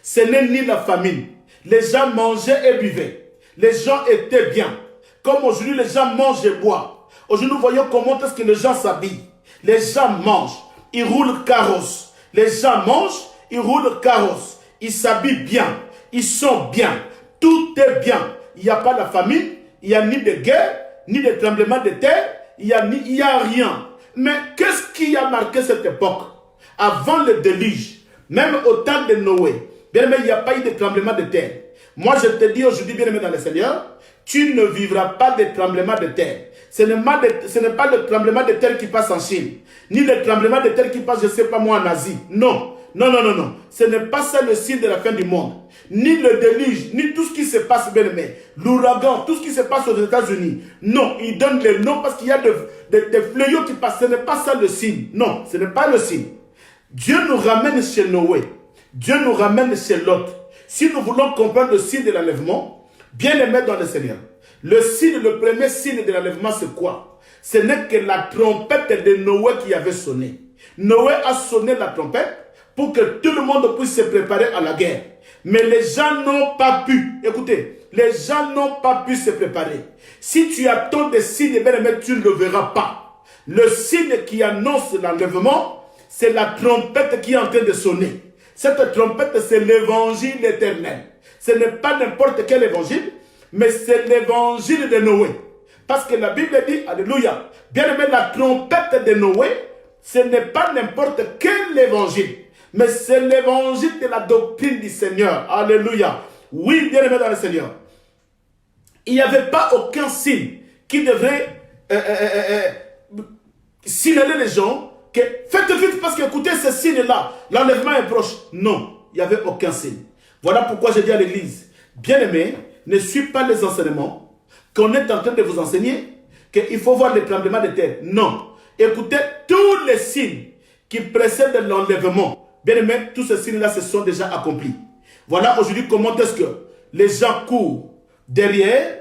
A: ce n'est ni la famine. Les gens mangeaient et buvaient. Les gens étaient bien. Comme aujourd'hui, les gens mangent et boivent. Aujourd'hui, nous voyons comment est-ce que les gens s'habillent. Les gens mangent, ils roulent carrosse. Les gens mangent, ils roulent carrosse. Ils s'habillent bien, ils sont bien. Tout est bien. Il n'y a pas la famine, il n'y a ni de guerre, ni de tremblement de terre, il n'y a rien. Mais qu'est-ce qui a marqué cette époque? Avant le déluge, même au temps de Noé, bien aimé, il n'y a pas eu de tremblement de terre. Moi, je te dis aujourd'hui, bien aimé dans le Seigneur, tu ne vivras pas de tremblement de terre. Ce n'est pas le tremblement de terre qui passe en Chine, ni le tremblement de terre qui passe, je ne sais pas moi, en Asie. Non, non, non, non, non. Ce n'est pas ça le signe de la fin du monde. Ni le déluge, ni tout ce qui se passe, bien aimé. L'ouragan, tout ce qui se passe aux États-Unis. Non, il donne les noms parce qu'il y a des fléaux qui passent. Ce n'est pas ça le signe. Non, ce n'est pas le signe. Dieu nous ramène chez Noé. Dieu nous ramène chez Lot. Si nous voulons comprendre le signe de l'enlèvement, bien aimé dans le Seigneur, le premier signe de l'enlèvement, c'est quoi? Ce n'est que la trompette de Noé qui avait sonné. Noé a sonné la trompette pour que tout le monde puisse se préparer à la guerre. Mais les gens n'ont pas pu. Écoutez, les gens n'ont pas pu se préparer. Si tu attends des signes, bien aimé, tu ne le verras pas. Le signe qui annonce l'enlèvement, c'est la trompette qui est en train de sonner. Cette trompette, c'est l'évangile éternel. Ce n'est pas n'importe quel évangile, mais c'est l'évangile de Noé. Parce que la Bible dit, alléluia, bien aimé, la trompette de Noé, ce n'est pas n'importe quel évangile, mais c'est l'évangile de la doctrine du Seigneur. Alléluia. Oui, bien aimé dans le Seigneur. Il n'y avait pas aucun signe qui devrait signaler les gens que faites vite parce que écoutez ce signe-là, l'enlèvement est proche. Non, il n'y avait aucun signe. Voilà pourquoi je dis à l'église, bien aimé, ne suivez pas les enseignements qu'on est en train de vous enseigner, qu'il faut voir les tremblements de terre. Non. Écoutez tous les signes qui précèdent l'enlèvement. Bien aimé, tous ces signes-là se sont déjà accomplis. Voilà aujourd'hui comment est-ce que les gens courent derrière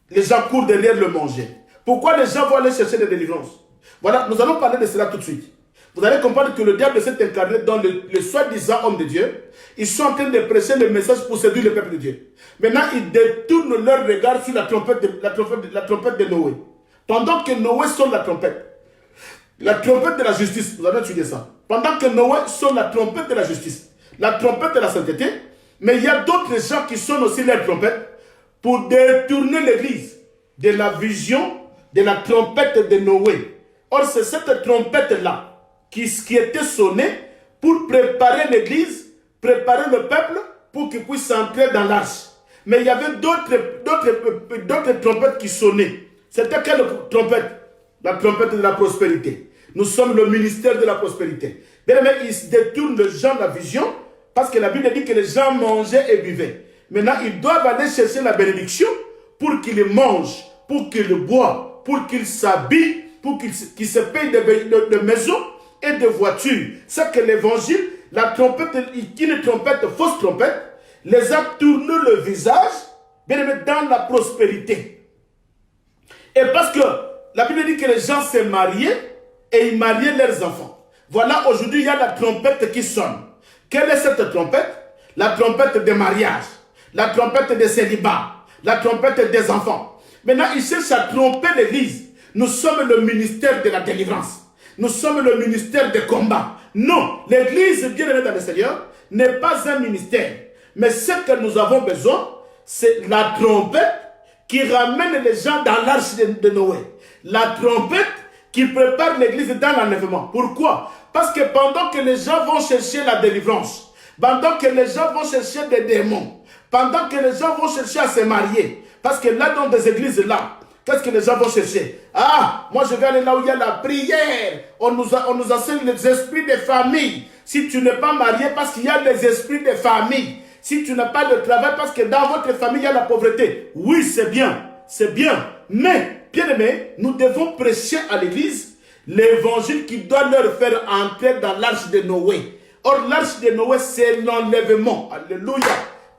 A: le manger. Pourquoi les gens vont aller chercher des délivrances? Voilà, nous allons parler de cela tout de suite. Vous allez comprendre que le diable s'est incarné dans le soi-disant homme de Dieu. Ils sont en train de prêcher le message pour séduire le peuple de Dieu. Maintenant, ils détournent leur regard sur la trompette de Noé. Pendant que Noé sonne la trompette de la justice, vous allez étudier ça. Pendant que Noé sonne la trompette de la justice, la trompette de la sainteté, mais il y a d'autres gens qui sonnent aussi leur trompette pour détourner l'église de la vision de la trompette de Noé. Or, c'est cette trompette-là qui était sonnée pour préparer l'église, préparer le peuple pour qu'il puisse entrer dans l'arche. Mais il y avait d'autres trompettes qui sonnaient. C'était quelle trompette? La trompette de la prospérité. Nous sommes le ministère de la prospérité. Bien aimé, ils détournent les gens de la vision parce que la Bible dit que les gens mangeaient et buvaient. Maintenant, ils doivent aller chercher la bénédiction pour qu'ils mangent, pour qu'ils boivent, pour qu'ils s'habillent, pour qu'ils se payent de maisons et de voitures. C'est que l'évangile, la trompette, une trompette, fausse trompette, les a tourné le visage, bien aimé, dans la prospérité. Et parce que la Bible dit que les gens se mariaient et ils mariaient leurs enfants. Voilà, aujourd'hui, il y a la trompette qui sonne. Quelle est cette trompette? La trompette des mariages, la trompette des célibats, la trompette des enfants. Maintenant, ils cherchent à tromper l'église. Nous sommes le ministère de la délivrance. Nous sommes le ministère des combats. Non, l'église bien-aimée dans le Seigneur n'est pas un ministère. Mais ce que nous avons besoin, c'est la trompette qui ramène les gens dans l'arche de Noé. La trompette qui prépare l'église dans l'enlèvement. Pourquoi? Parce que pendant que les gens vont chercher la délivrance, pendant que les gens vont chercher des démons, pendant que les gens vont chercher à se marier, parce que là, dans des églises là, qu'est-ce que les gens vont chercher? Ah, moi je vais aller là où il y a la prière. On nous enseigne les esprits des familles. Si tu n'es pas marié, parce qu'il y a les esprits des familles. Si tu n'as pas de travail, parce que dans votre famille, il y a la pauvreté. Oui, c'est bien. C'est bien. Mais, bien aimé, nous devons prêcher à l'église l'évangile qui doit leur faire entrer dans l'arche de Noé. Or, l'arche de Noé, c'est l'enlèvement. Alléluia.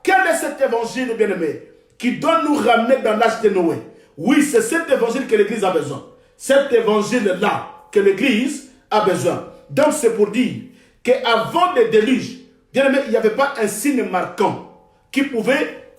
A: Quel est cet évangile, bien aimé, qui doit nous ramener dans l'arche de Noé? Oui, c'est cet évangile que l'église a besoin. Cet évangile-là que l'église a besoin. Donc, c'est pour dire qu'avant le déluge, bien aimé, il n'y avait pas un signe marquant qui pouvait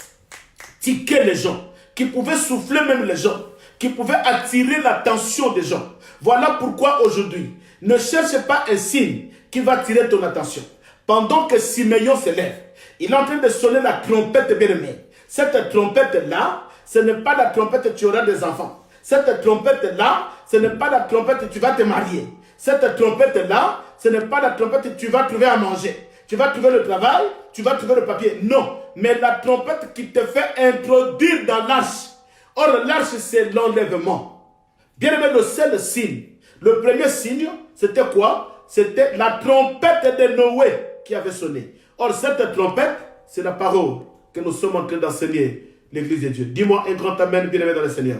A: tiquer les gens, qui pouvait souffler même les gens, qui pouvait attirer l'attention des gens. Voilà pourquoi aujourd'hui, ne cherche pas un signe qui va attirer ton attention. Pendant que Siméon se lève, il est en train de sonner la trompette bien-aimée. Cette trompette-là, ce n'est pas la trompette tu auras des enfants. Cette trompette-là, ce n'est pas la trompette tu vas te marier. Cette trompette-là, ce n'est pas la trompette tu vas trouver à manger. Tu vas trouver le travail, tu vas trouver le papier. Non, mais la trompette qui te fait introduire dans l'arche. Or, l'arche, c'est l'enlèvement. Bien aimé, le seul signe, le premier signe, c'était quoi? C'était la trompette de Noé qui avait sonné. Or, cette trompette, c'est la parole que nous sommes en train d'enseigner l'église de Dieu. Dis-moi un grand amen, bien aimé dans le Seigneur.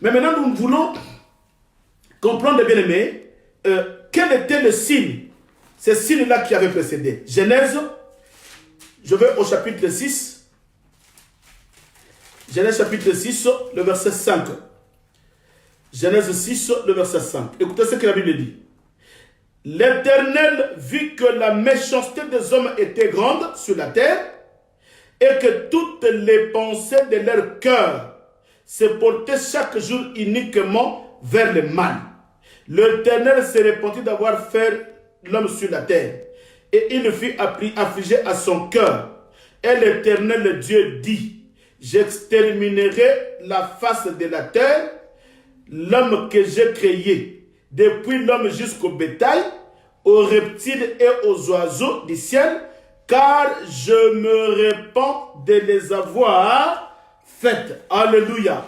A: Mais maintenant, nous voulons comprendre, bien aimé, quel était le signe, ce signe-là qui avait précédé. Genèse, je vais au chapitre 6. Genèse chapitre 6, le verset 5. Genèse 6, le verset 5. Écoutez ce que la Bible dit. L'Éternel vit que la méchanceté des hommes était grande sur la terre et que toutes les pensées de leur cœur se portaient chaque jour uniquement vers le mal. L'Éternel se repentit d'avoir fait l'homme sur la terre et il fut affligé à son cœur. Et l'Éternel Dieu dit, j'exterminerai la face de la terre, l'homme que j'ai créé, depuis l'homme jusqu'au bétail, aux reptiles et aux oiseaux du ciel, car je me répands de les avoir faites. Alléluia.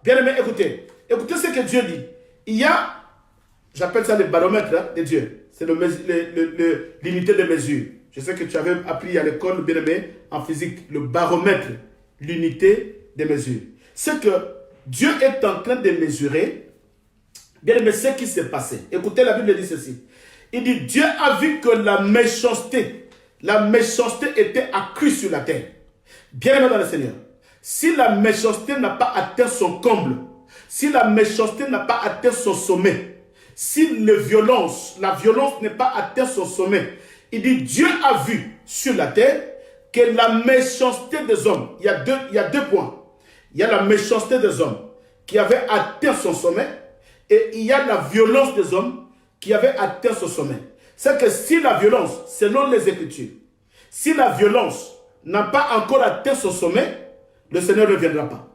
A: Bien aimé, écoutez. Écoutez ce que Dieu dit. Il y a, j'appelle ça le baromètre de Dieu. C'est l'unité de mesure. Je sais que tu avais appris à l'école, bien aimé, en physique, le baromètre, l'unité de mesure. C'est que Dieu est en train de mesurer, bien aimé, ce qui s'est passé. Écoutez, la Bible dit ceci. Il dit, Dieu a vu que la méchanceté était accrue sur la terre. Bien aimé dans le Seigneur, si la méchanceté n'a pas atteint son comble, si la méchanceté n'a pas atteint son sommet, si la violence n'est pas atteint son sommet, il dit, Dieu a vu sur la terre que la méchanceté des hommes, il y a deux points. Il y a la méchanceté des hommes qui avait atteint son sommet et il y a la violence des hommes qui avait atteint son sommet. C'est que si la violence, selon les Écritures, si la violence n'a pas encore atteint son sommet, le Seigneur ne reviendra pas.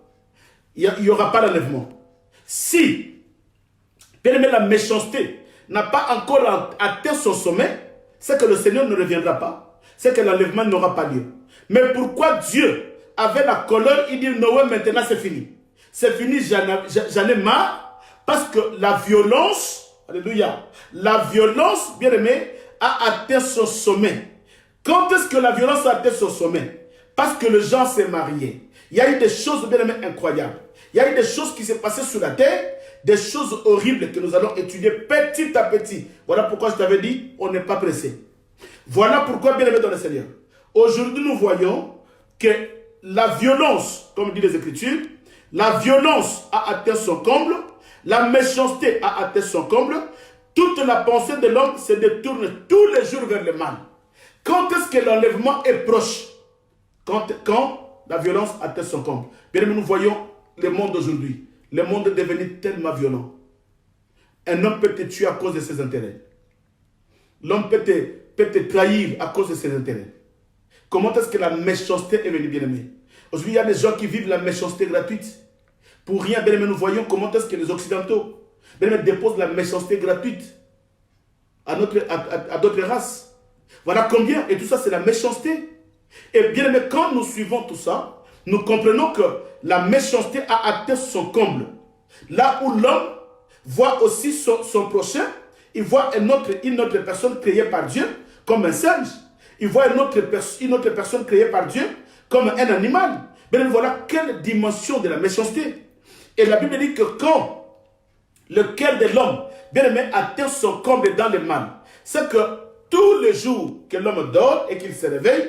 A: Il n'y aura pas d'enlèvement. Si, bien aimé, la méchanceté n'a pas encore atteint son sommet, c'est que le Seigneur ne reviendra pas. C'est que l'enlèvement n'aura pas lieu. Mais pourquoi Dieu avait la colère, il dit Noé, maintenant c'est fini. C'est fini, j'en ai marre, parce que la violence, alléluia, la violence, bien aimé, a atteint son sommet. Quand est-ce que la violence a atteint son sommet? Parce que les gens s'est marié. Il y a eu des choses, bien aimé, incroyables. Il y a eu des choses qui s'est passées sur la terre, des choses horribles que nous allons étudier petit à petit. Voilà pourquoi je t'avais dit, on n'est pas pressé. Voilà pourquoi, bien aimé dans le Seigneur, aujourd'hui nous voyons que la violence, comme dit les Écritures, la violence a atteint son comble, la méchanceté a atteint son comble, toute la pensée de l'homme se détourne tous les jours vers le mal. Quand est-ce que l'enlèvement est proche? Quand la violence atteint son comble. Bien aimé, nous voyons le monde d'aujourd'hui. Le monde est devenu tellement violent. Un homme peut te tuer à cause de ses intérêts. L'homme peut te trahir à cause de ses intérêts. Comment est-ce que la méchanceté est venue, bien aimé? Aujourd'hui, il y a des gens qui vivent la méchanceté gratuite. Pour rien, bien aimé, nous voyons comment est-ce que les Occidentaux, bien aimé, déposent la méchanceté gratuite à d'autres races. Voilà combien, et tout ça, c'est la méchanceté. Et bien aimé, quand nous suivons tout ça, nous comprenons que la méchanceté a atteint son comble. Là où l'homme voit aussi son prochain, il voit une autre personne créée par Dieu comme un singe. Il voit une autre personne créée par Dieu comme un animal. Mais voilà quelle dimension de la méchanceté. Et la Bible dit que quand le cœur de l'homme, bien aimé, atteint son comble dans le mal, c'est que tous les jours que l'homme dort et qu'il se réveille,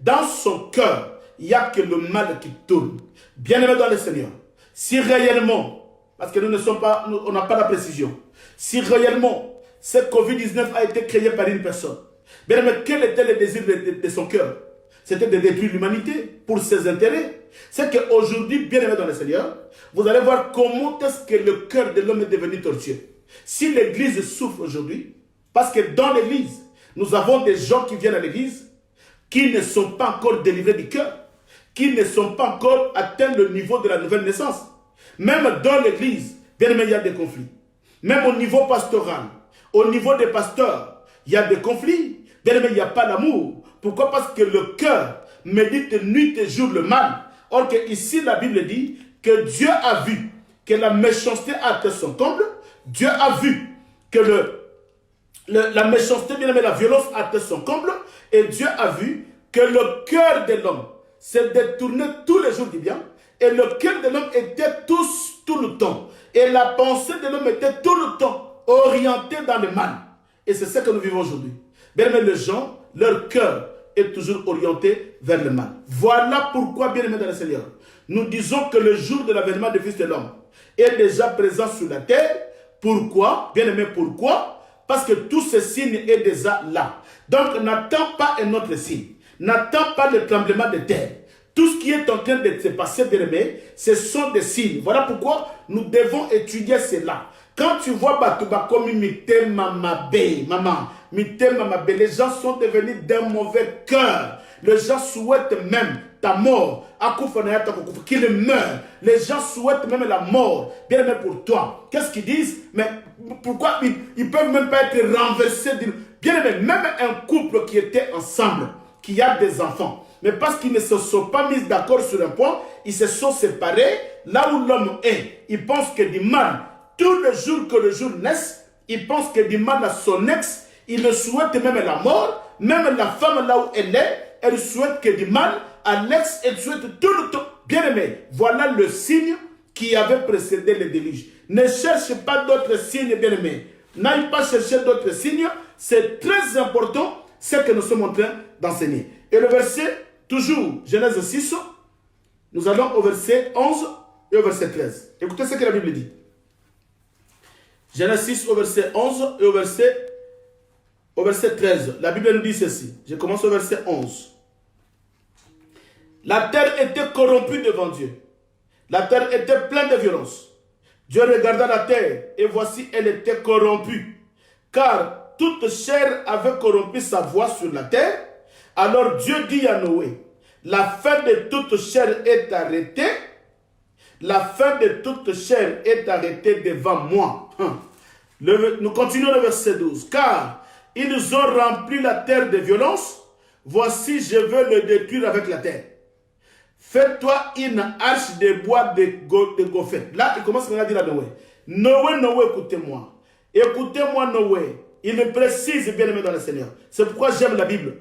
A: dans son cœur, il n'y a que le mal qui tourne. Bien aimé dans le Seigneur, si réellement, parce que on n'a pas la précision, si réellement ce Covid-19 a été créé par une personne, bien aimé, quel était le désir de son cœur? C'était de détruire l'humanité pour ses intérêts. C'est qu'aujourd'hui, bien aimé dans le Seigneur, vous allez voir comment est-ce que le cœur de l'homme est devenu tortueux. Si l'église souffre aujourd'hui, parce que dans l'église, nous avons des gens qui viennent à l'église qui ne sont pas encore délivrés du cœur, qui ne sont pas encore atteints le niveau de la nouvelle naissance. Même dans l'église, bien aimé, il y a des conflits. Même au niveau pastoral, au niveau des pasteurs, il y a des conflits. Bien aimé, il n'y a pas d'amour. Pourquoi? Parce que le cœur médite nuit et jour le mal. Or que ici, la Bible dit que Dieu a vu que la méchanceté a atteint son comble. Dieu a vu que la méchanceté, bien aimé, la violence a atteint son comble. Et Dieu a vu que le cœur de l'homme s'est détourné tous les jours du bien. Et le cœur de l'homme était tout le temps. Et la pensée de l'homme était tout le temps orientée dans le mal. Et c'est ce que nous vivons aujourd'hui. Bien aimé, les gens, leur cœur est toujours orienté vers le mal. Voilà pourquoi, bien aimé dans le Seigneur, nous disons que le jour de l'avènement du Fils de l'homme est déjà présent sur la terre. Pourquoi? Bien aimé, pourquoi? Parce que tout ce signe est déjà là. Donc, n'attends pas un autre signe. N'attends pas le tremblement de terre. Tout ce qui est en train de se passer, bien aimé, ce sont des signes. Voilà pourquoi nous devons étudier cela. Quand tu vois Batouba comme Mité Mamabé, maman, Mité Mamabé, les gens sont devenus d'un mauvais cœur. Les gens souhaitent même ta mort. Qu'il meure. Les gens souhaitent même la mort. Bien aimé pour toi. Qu'est-ce qu'ils disent? Mais pourquoi ils ne peuvent même pas être renversés? Bien aimé, même un couple qui était ensemble, qui a des enfants, mais parce qu'ils ne se sont pas mis d'accord sur un point, ils se sont séparés. Là où l'homme est, il pense que du mal, tous les jours que le jour naisse, il pense que du mal à son ex, il le souhaite même la mort. Même la femme là où elle est, elle souhaite que du mal à l'ex, elle souhaite tout le temps. Bien aimé, voilà le signe qui avait précédé le déluge. Ne cherche pas d'autres signes, bien aimé. N'aille pas chercher d'autres signes. C'est très important ce que nous sommes en train d'enseigner. Et le verset, toujours, Genèse 6, nous allons au verset 11 et au verset 13. Écoutez ce que la Bible dit. Genèse 6 au verset 11 et au verset 13. La Bible nous dit ceci. Je commence au verset 11. La terre était corrompue devant Dieu. La terre était pleine de violence. Dieu regarda la terre et voici elle était corrompue. Car toute chair avait corrompu sa voix sur la terre. Alors Dieu dit à Noé, la fin de toute chair est arrêtée. La fin de toute chair est arrêtée devant moi. Nous continuons le verset 12. Car ils ont rempli la terre de violence. Voici, je veux le détruire avec la terre. Fais-toi une arche de bois de goffette. Là, il commence à dire à Noé. Noé, écoutez-moi. Écoutez-moi, Noé. Il me précise, bien aimé dans le Seigneur. C'est pourquoi j'aime la Bible.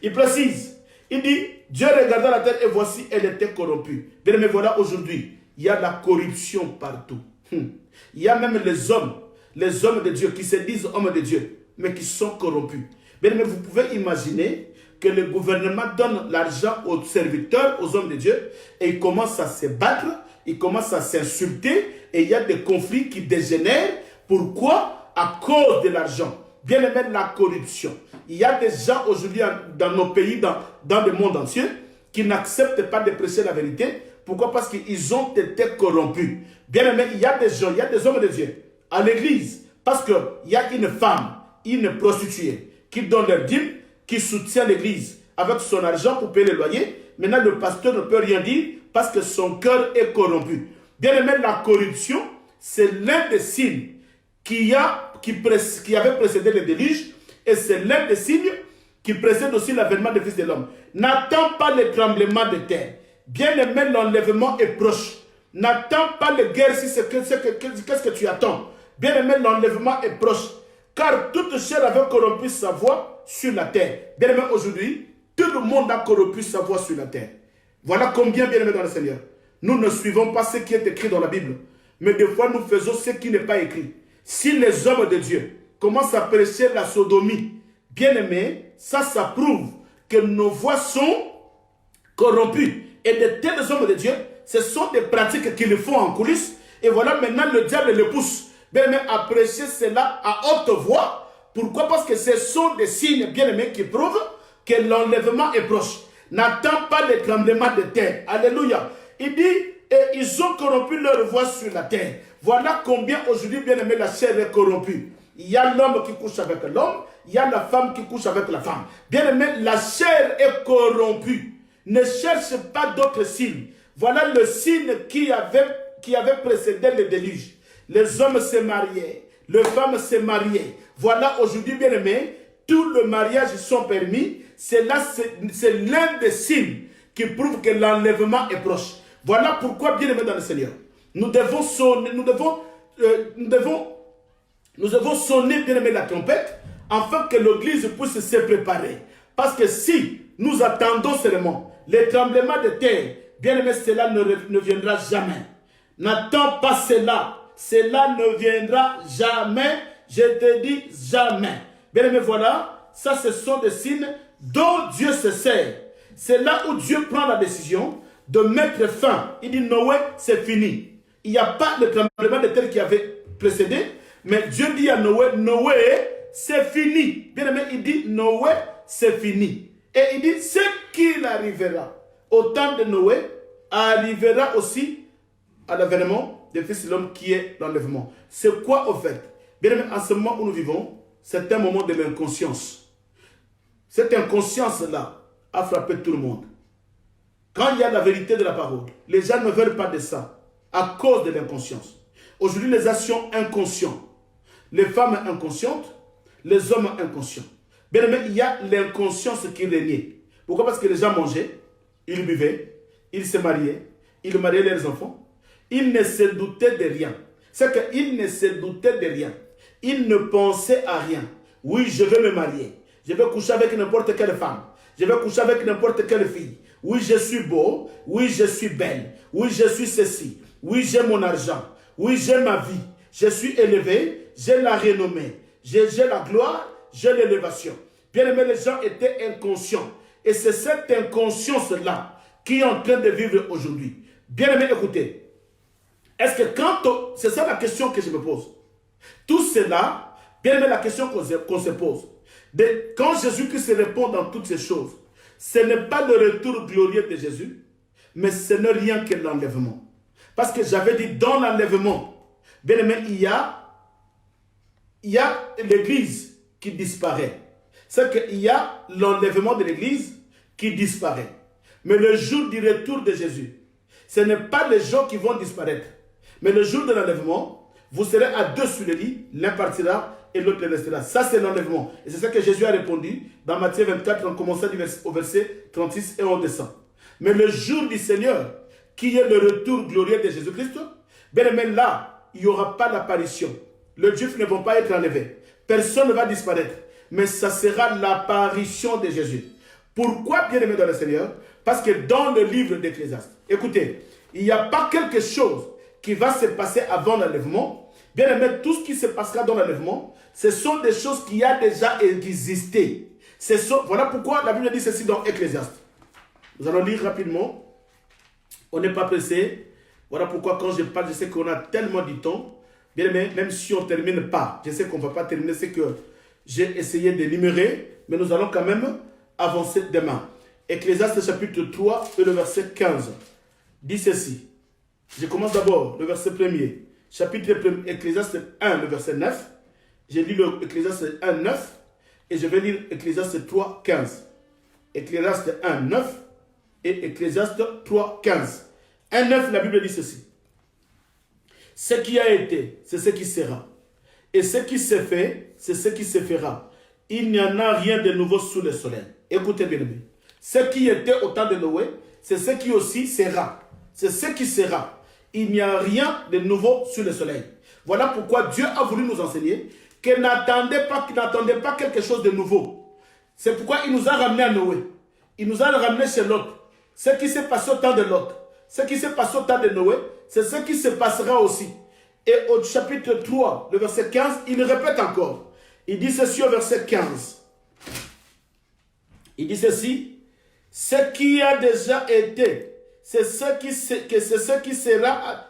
A: Il précise. Il dit, Dieu regarda la terre et voici, elle était corrompue. Bien aimé, voilà aujourd'hui, il y a de la corruption partout. Il y a même les hommes de Dieu qui se disent hommes de Dieu, mais qui sont corrompus. Bien aimé, vous pouvez imaginer que le gouvernement donne l'argent aux serviteurs, aux hommes de Dieu, et ils commencent à se battre, ils commencent à s'insulter, et il y a des conflits qui dégénèrent. Pourquoi? À cause de l'argent. Bien aimé, la corruption. Il y a des gens aujourd'hui dans nos pays, dans le monde entier, qui n'acceptent pas de prêcher la vérité. Pourquoi? Parce qu'ils ont été corrompus. Bien aimé, il y a des gens, il y a des hommes de Dieu à l'église, parce qu'il y a une femme, une prostituée, qui donne leur dîme, qui soutient l'église avec son argent pour payer le loyer. Maintenant, le pasteur ne peut rien dire parce que son cœur est corrompu. Bien aimé, la corruption, c'est l'un des signes qui avait précédé le déluge et c'est l'un des signes qui précède aussi l'avènement du Fils de l'homme. N'attends pas le tremblement de terre. Bien aimé, l'enlèvement est proche. N'attends pas les guerres si c'est qu'est-ce que tu attends. Bien aimé, l'enlèvement est proche. Car toute chair avait corrompu sa voix sur la terre. Bien aimé, aujourd'hui, tout le monde a corrompu sa voix sur la terre. Voilà combien, bien aimé dans le Seigneur, nous ne suivons pas ce qui est écrit dans la Bible. Mais des fois, nous faisons ce qui n'est pas écrit. Si les hommes de Dieu commencent à prêcher la sodomie, bien aimé, ça prouve que nos voix sont corrompues. Et de tels hommes de Dieu, ce sont des pratiques qu'ils font en coulisses. Et voilà, maintenant, le diable le pousse, bien aimé, à prêcher cela à haute voix. Pourquoi? Parce que ce sont des signes, bien aimés, qui prouvent que l'enlèvement est proche. N'attends pas le tremblement de terre. Alléluia. Il dit, et ils ont corrompu leur voix sur la terre. Voilà combien aujourd'hui, bien aimé, la chair est corrompue. Il y a l'homme qui couche avec l'homme, il y a la femme qui couche avec la femme. Bien aimé, la chair est corrompue. Ne cherche pas d'autres signes. Voilà le signe qui avait précédé le déluge. Les hommes se mariaient, les femmes se mariaient. Voilà aujourd'hui, bien aimé, tous les mariages sont permis. C'est l'un des signes qui prouve que l'enlèvement est proche. Voilà pourquoi, bien aimé dans le Seigneur, nous devons sonner, nous devons sonner, bien aimé, la trompette, afin que l'Église puisse se préparer. Parce que si nous attendons seulement les tremblements de terre, bien aimé, cela ne viendra jamais. N'attends pas cela. Cela ne viendra jamais. Je te dis jamais. Bien aimé, voilà. Ça, ce sont des signes dont Dieu se sert. C'est là où Dieu prend la décision de mettre fin. Il dit, Noé, c'est fini. Il n'y a pas de tremblement de terre qui avait précédé. Mais Dieu dit à Noé, Noé, c'est fini. Bien aimé, il dit, Noé, c'est fini. Et il dit, ce qu'il arrivera au temps de Noé, arrivera aussi à l'avènement du Fils de l'homme qui est l'enlèvement. C'est quoi au fait? Bien aimé, en ce moment où nous vivons, c'est un moment de l'inconscience. Cette inconscience-là a frappé tout le monde. Quand il y a la vérité de la parole, les gens ne veulent pas de ça à cause de l'inconscience. Aujourd'hui, les actions inconscientes, les femmes inconscientes, les hommes inconscients. Bien aimé, il y a l'inconscience qui régnait. Pourquoi? Parce que les gens mangeaient, ils buvaient, ils se mariaient, ils mariaient leurs enfants. Ils ne se doutaient de rien. C'est qu'ils ne se doutaient de rien. Ils ne pensaient à rien. Oui, je vais me marier. Je vais coucher avec n'importe quelle femme. Je vais coucher avec n'importe quelle fille. Oui, je suis beau. Oui, je suis belle. Oui, je suis ceci. Oui, j'ai mon argent. Oui, j'ai ma vie. Je suis élevé. J'ai la renommée. J'ai la gloire. J'ai l'élévation. Bien aimé, les gens étaient inconscients. Et c'est cette inconscience-là qui est en train de vivre aujourd'hui. Bien aimé, écoutez. Est-ce que c'est ça la question que je me pose. Tout cela, bien aimé, la question qu'on se pose. Quand Jésus-Christ répond dans toutes ces choses, ce n'est pas le retour glorieux de Jésus, mais ce n'est rien que l'enlèvement. Parce que j'avais dit, dans l'enlèvement, bien aimé, il y a l'église qui disparaît. C'est qu'il y a l'enlèvement de l'église qui disparaît. Mais le jour du retour de Jésus, ce n'est pas les gens qui vont disparaître. Mais le jour de l'enlèvement, vous serez à deux sur le lit, l'un partira et l'autre restera. Ça, c'est l'enlèvement. Et c'est ça que Jésus a répondu dans Matthieu 24, en commençant au verset 36 et on descend. Mais le jour du Seigneur, qui est le retour glorieux de Jésus-Christ, bien aimé, là, il n'y aura pas d'apparition. Les Juifs ne vont pas être enlevés. Personne ne va disparaître. Mais ça sera l'apparition de Jésus. Pourquoi, bien aimé dans le Seigneur? Parce que dans le livre d'Ecclésiaste, écoutez, il n'y a pas quelque chose qui va se passer avant l'enlèvement. Bien aimé, tout ce qui se passera dans l'enlèvement, ce sont des choses qui ont déjà existé. Voilà pourquoi la Bible dit ceci dans Ecclésiaste. Nous allons lire rapidement. On n'est pas pressé. Voilà pourquoi quand je parle, je sais qu'on a tellement de temps. Bien aimé, même si on ne termine pas, je sais qu'on ne va pas terminer ce que j'ai essayé de numérer, mais nous allons quand même avancer demain. Ecclésiaste chapitre 3 et le verset 15 dit ceci. Je commence d'abord le verset 1er. Chapitre 1, Ecclésiaste 1, le verset 9. J'ai lu Ecclésiaste 1, 9. Et je vais lire Ecclésiaste 3, 15. Ecclésiaste 1, 9. et Ecclésiaste 3, 15. 1, 9, la Bible dit ceci. Ce qui a été, c'est ce qui sera. Et ce qui s'est fait, c'est ce qui se fera. Il n'y en a rien de nouveau sous le soleil. Écoutez bien, aimé. Ce qui était au temps de Noé, c'est ce qui aussi sera. C'est ce qui sera. Il n'y a rien de nouveau sous le soleil. Voilà pourquoi Dieu a voulu nous enseigner qu'il n'attendait pas quelque chose de nouveau. C'est pourquoi il nous a ramenés à Noé. Il nous a ramenés chez Lot. Ce qui s'est passé au temps de Lot, ce qui s'est passé au temps de Noé, c'est ce qui se passera aussi. Et au chapitre 3, le verset 15, il répète encore. Il dit ceci au verset 15. Il dit ceci. Ce qui a déjà été, c'est ce qui sera.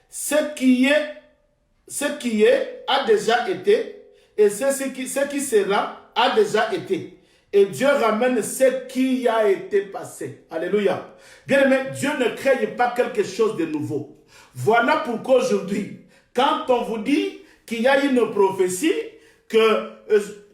A: Ce qui est a déjà été. Et ce qui sera a déjà été. Et Dieu ramène ce qui a été passé. Alléluia. Bien aimé, Dieu ne crée pas quelque chose de nouveau. Voilà pourquoi aujourd'hui, quand on vous dit qu'il y a une prophétie, que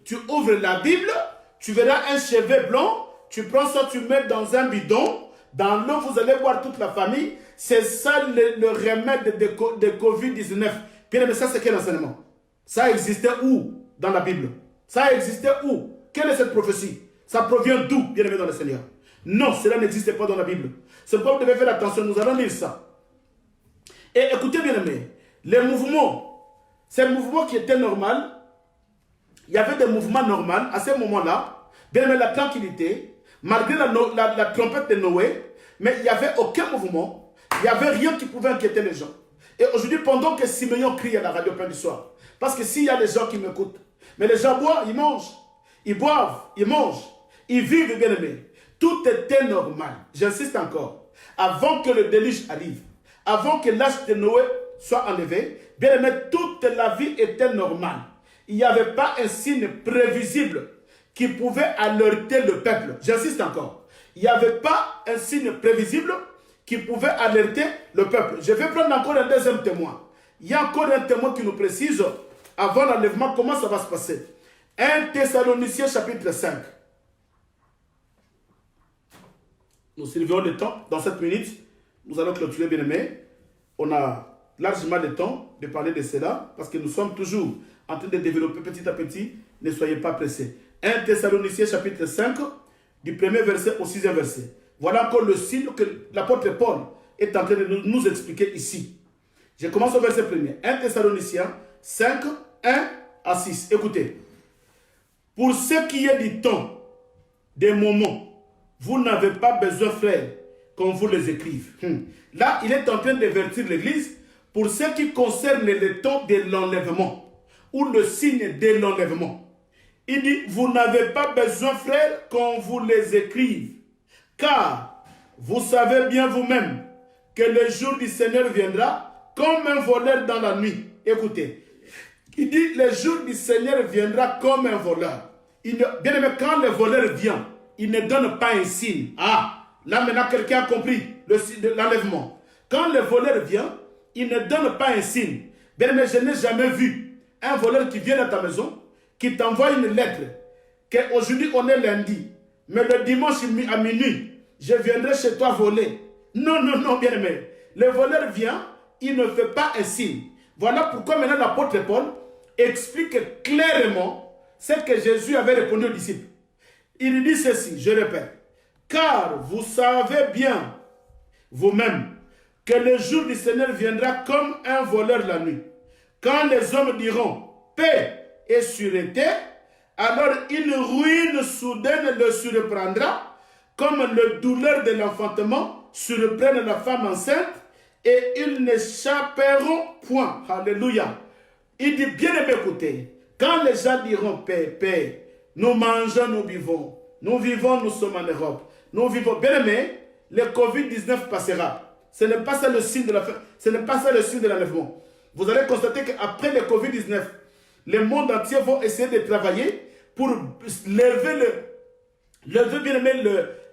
A: tu ouvres la Bible, tu verras un cheveu blanc, tu prends ça, tu mets dans un bidon, dans l'eau, vous allez boire toute la famille. C'est ça le remède de Covid-19. Bien aimé, ça c'est quel enseignement? Ça existait où dans la Bible? Ça existait où? Quelle est cette prophétie? Ça provient d'où, bien aimé dans le Seigneur? Non, cela n'existe pas dans la Bible. C'est pourquoi vous devez faire attention, nous allons lire ça. Et écoutez bien aimé, les mouvements, ces mouvements qui étaient normaux, il y avait des mouvements normaux à ce moment-là, bien aimé, la tranquillité, malgré la trompette de Noé, mais il n'y avait aucun mouvement, il n'y avait rien qui pouvait inquiéter les gens. Et aujourd'hui, pendant que Simeon crie à la radio plein du soir, parce que s'il y a des gens qui m'écoutent, mais les gens boivent, ils mangent, ils boivent, ils mangent, ils vivent, bien aimé. Tout était normal. J'insiste encore. Avant que le déluge arrive, avant que l'âge de Noé soit enlevé, bien aimé, toute la vie était normale. Il n'y avait pas un signe prévisible qui pouvait alerter le peuple. J'insiste encore. Il n'y avait pas un signe prévisible qui pouvait alerter le peuple. Je vais prendre encore un deuxième témoin. Il y a encore un témoin qui nous précise, avant l'enlèvement, comment ça va se passer. 1 Thessaloniciens chapitre 5. Nous surveillons le temps. Dans 7 minutes, nous allons clôturer, bien aimé. On a largement le temps de parler de cela parce que nous sommes toujours en train de développer petit à petit. Ne soyez pas pressés. 1 Thessaloniciens chapitre 5, du premier verset au 6e verset. Voilà encore le signe que l'apôtre Paul est en train de nous expliquer ici. Je commence au verset 1er. 1 Thessaloniciens 5, 1 à 6. Écoutez. Pour ce qui est du temps, des moments, vous n'avez pas besoin, frère, qu'on vous les écrive. Là, il est en train d'avertir l'Église pour ce qui concerne le temps de l'enlèvement ou le signe de l'enlèvement. Il dit, vous n'avez pas besoin, frère, qu'on vous les écrive, car vous savez bien vous-même que le jour du Seigneur viendra comme un voleur dans la nuit. Écoutez. Il dit, le jour du Seigneur viendra comme un voleur. Bien aimé, quand le voleur vient, il ne donne pas un signe. Ah, là maintenant quelqu'un a compris le signe de l'enlèvement. Quand le voleur vient, il ne donne pas un signe. Bien aimé, je n'ai jamais vu un voleur qui vient à ta maison, qui t'envoie une lettre, qu'aujourd'hui on est lundi, mais le dimanche à minuit, je viendrai chez toi voler. Non, non, non, bien aimé. Le voleur vient, il ne fait pas un signe. Voilà pourquoi maintenant l'apôtre Paul explique clairement ce que Jésus avait répondu aux disciples. Il dit ceci, je répète, car vous savez bien vous-même que le jour du Seigneur viendra comme un voleur la nuit. Quand les hommes diront paix et sûreté, alors une ruine soudaine le surprendra, comme le douleur de l'enfantement surprenne la femme enceinte, et ils n'échapperont point. Alléluia. Il dit, bien aimé, écoutez, quand les gens diront paix, paix, nous mangeons, nous vivons, nous sommes en Europe, nous vivons, bien aimé, le Covid-19 passera. Ce n'est pas ça le signe de la fin, ce n'est pas ça le signe de l'enlèvement. Vous allez constater qu'après le Covid-19, le monde entier va essayer de travailler pour lever bien aimé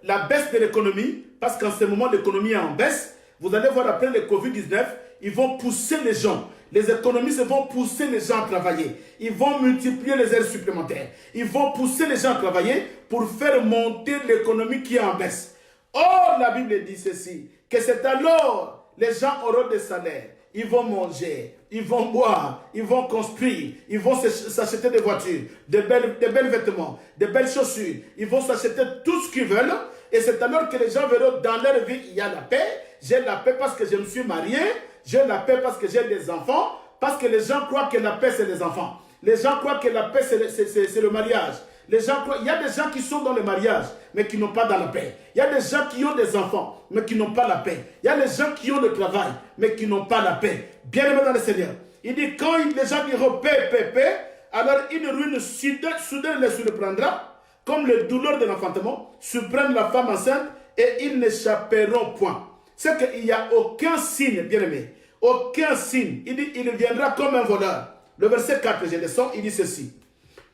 A: la baisse de l'économie, parce qu'en ce moment l'économie est en baisse. Vous allez voir après le Covid-19, ils vont pousser les gens. Les économistes vont pousser les gens à travailler. Ils vont multiplier les heures supplémentaires. Ils vont pousser les gens à travailler pour faire monter l'économie qui est en baisse. Or, la Bible dit ceci, que c'est alors les gens auront des salaires. Ils vont manger, ils vont boire, ils vont construire, ils vont s'acheter des voitures, des belles vêtements, des belles chaussures. Ils vont s'acheter tout ce qu'ils veulent. Et c'est alors que les gens verront dans leur vie, il y a la paix. J'ai la paix parce que je me suis marié. J'ai la paix parce que j'ai des enfants. Parce que les gens croient que la paix, c'est les enfants. Les gens croient que la paix, c'est le mariage. Les gens croient, il y a des gens qui sont dans le mariage, mais qui n'ont pas dans la paix. Il y a des gens qui ont des enfants, mais qui n'ont pas la paix. Il y a des gens qui ont le travail, mais qui n'ont pas la paix. Bien aimé dans le Seigneur. Il dit, quand les gens diront paix, paix, paix, alors une ruine soudaine les surprendra, comme les douleurs de l'enfantement, surprennent la femme enceinte, et ils n'échapperont point. C'est qu'il n'y a aucun signe, bien aimé, aucun signe. Il dit, il viendra comme un voleur. Le verset 4, je descends, il dit ceci.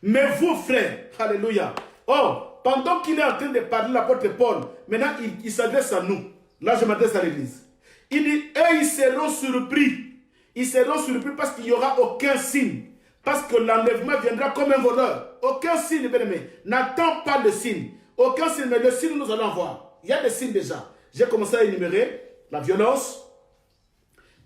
A: Mais vous, frères, alléluia. Oh, pendant qu'il est en train de parler, l'apôtre Paul, maintenant il s'adresse à nous. Là, je m'adresse à l'église. Il dit, eux, ils seront surpris. Ils seront surpris parce qu'il n'y aura aucun signe. Parce que l'enlèvement viendra comme un voleur. Aucun signe, bien aimé. N'attends pas le signe. Aucun signe, mais le signe, nous allons voir. Il y a des signes déjà. J'ai commencé à énumérer la violence,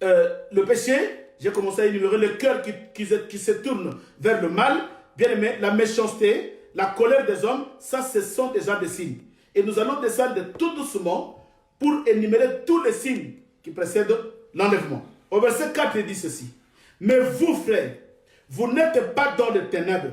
A: le péché. J'ai commencé à énumérer le cœur qui se tourne vers le mal. Bien aimé, la méchanceté, la colère des hommes, ça, ce sont déjà des signes. Et nous allons descendre tout doucement pour énumérer tous les signes qui précèdent l'enlèvement. Au verset 4, il dit ceci. Mais vous, frères, vous n'êtes pas dans les ténèbres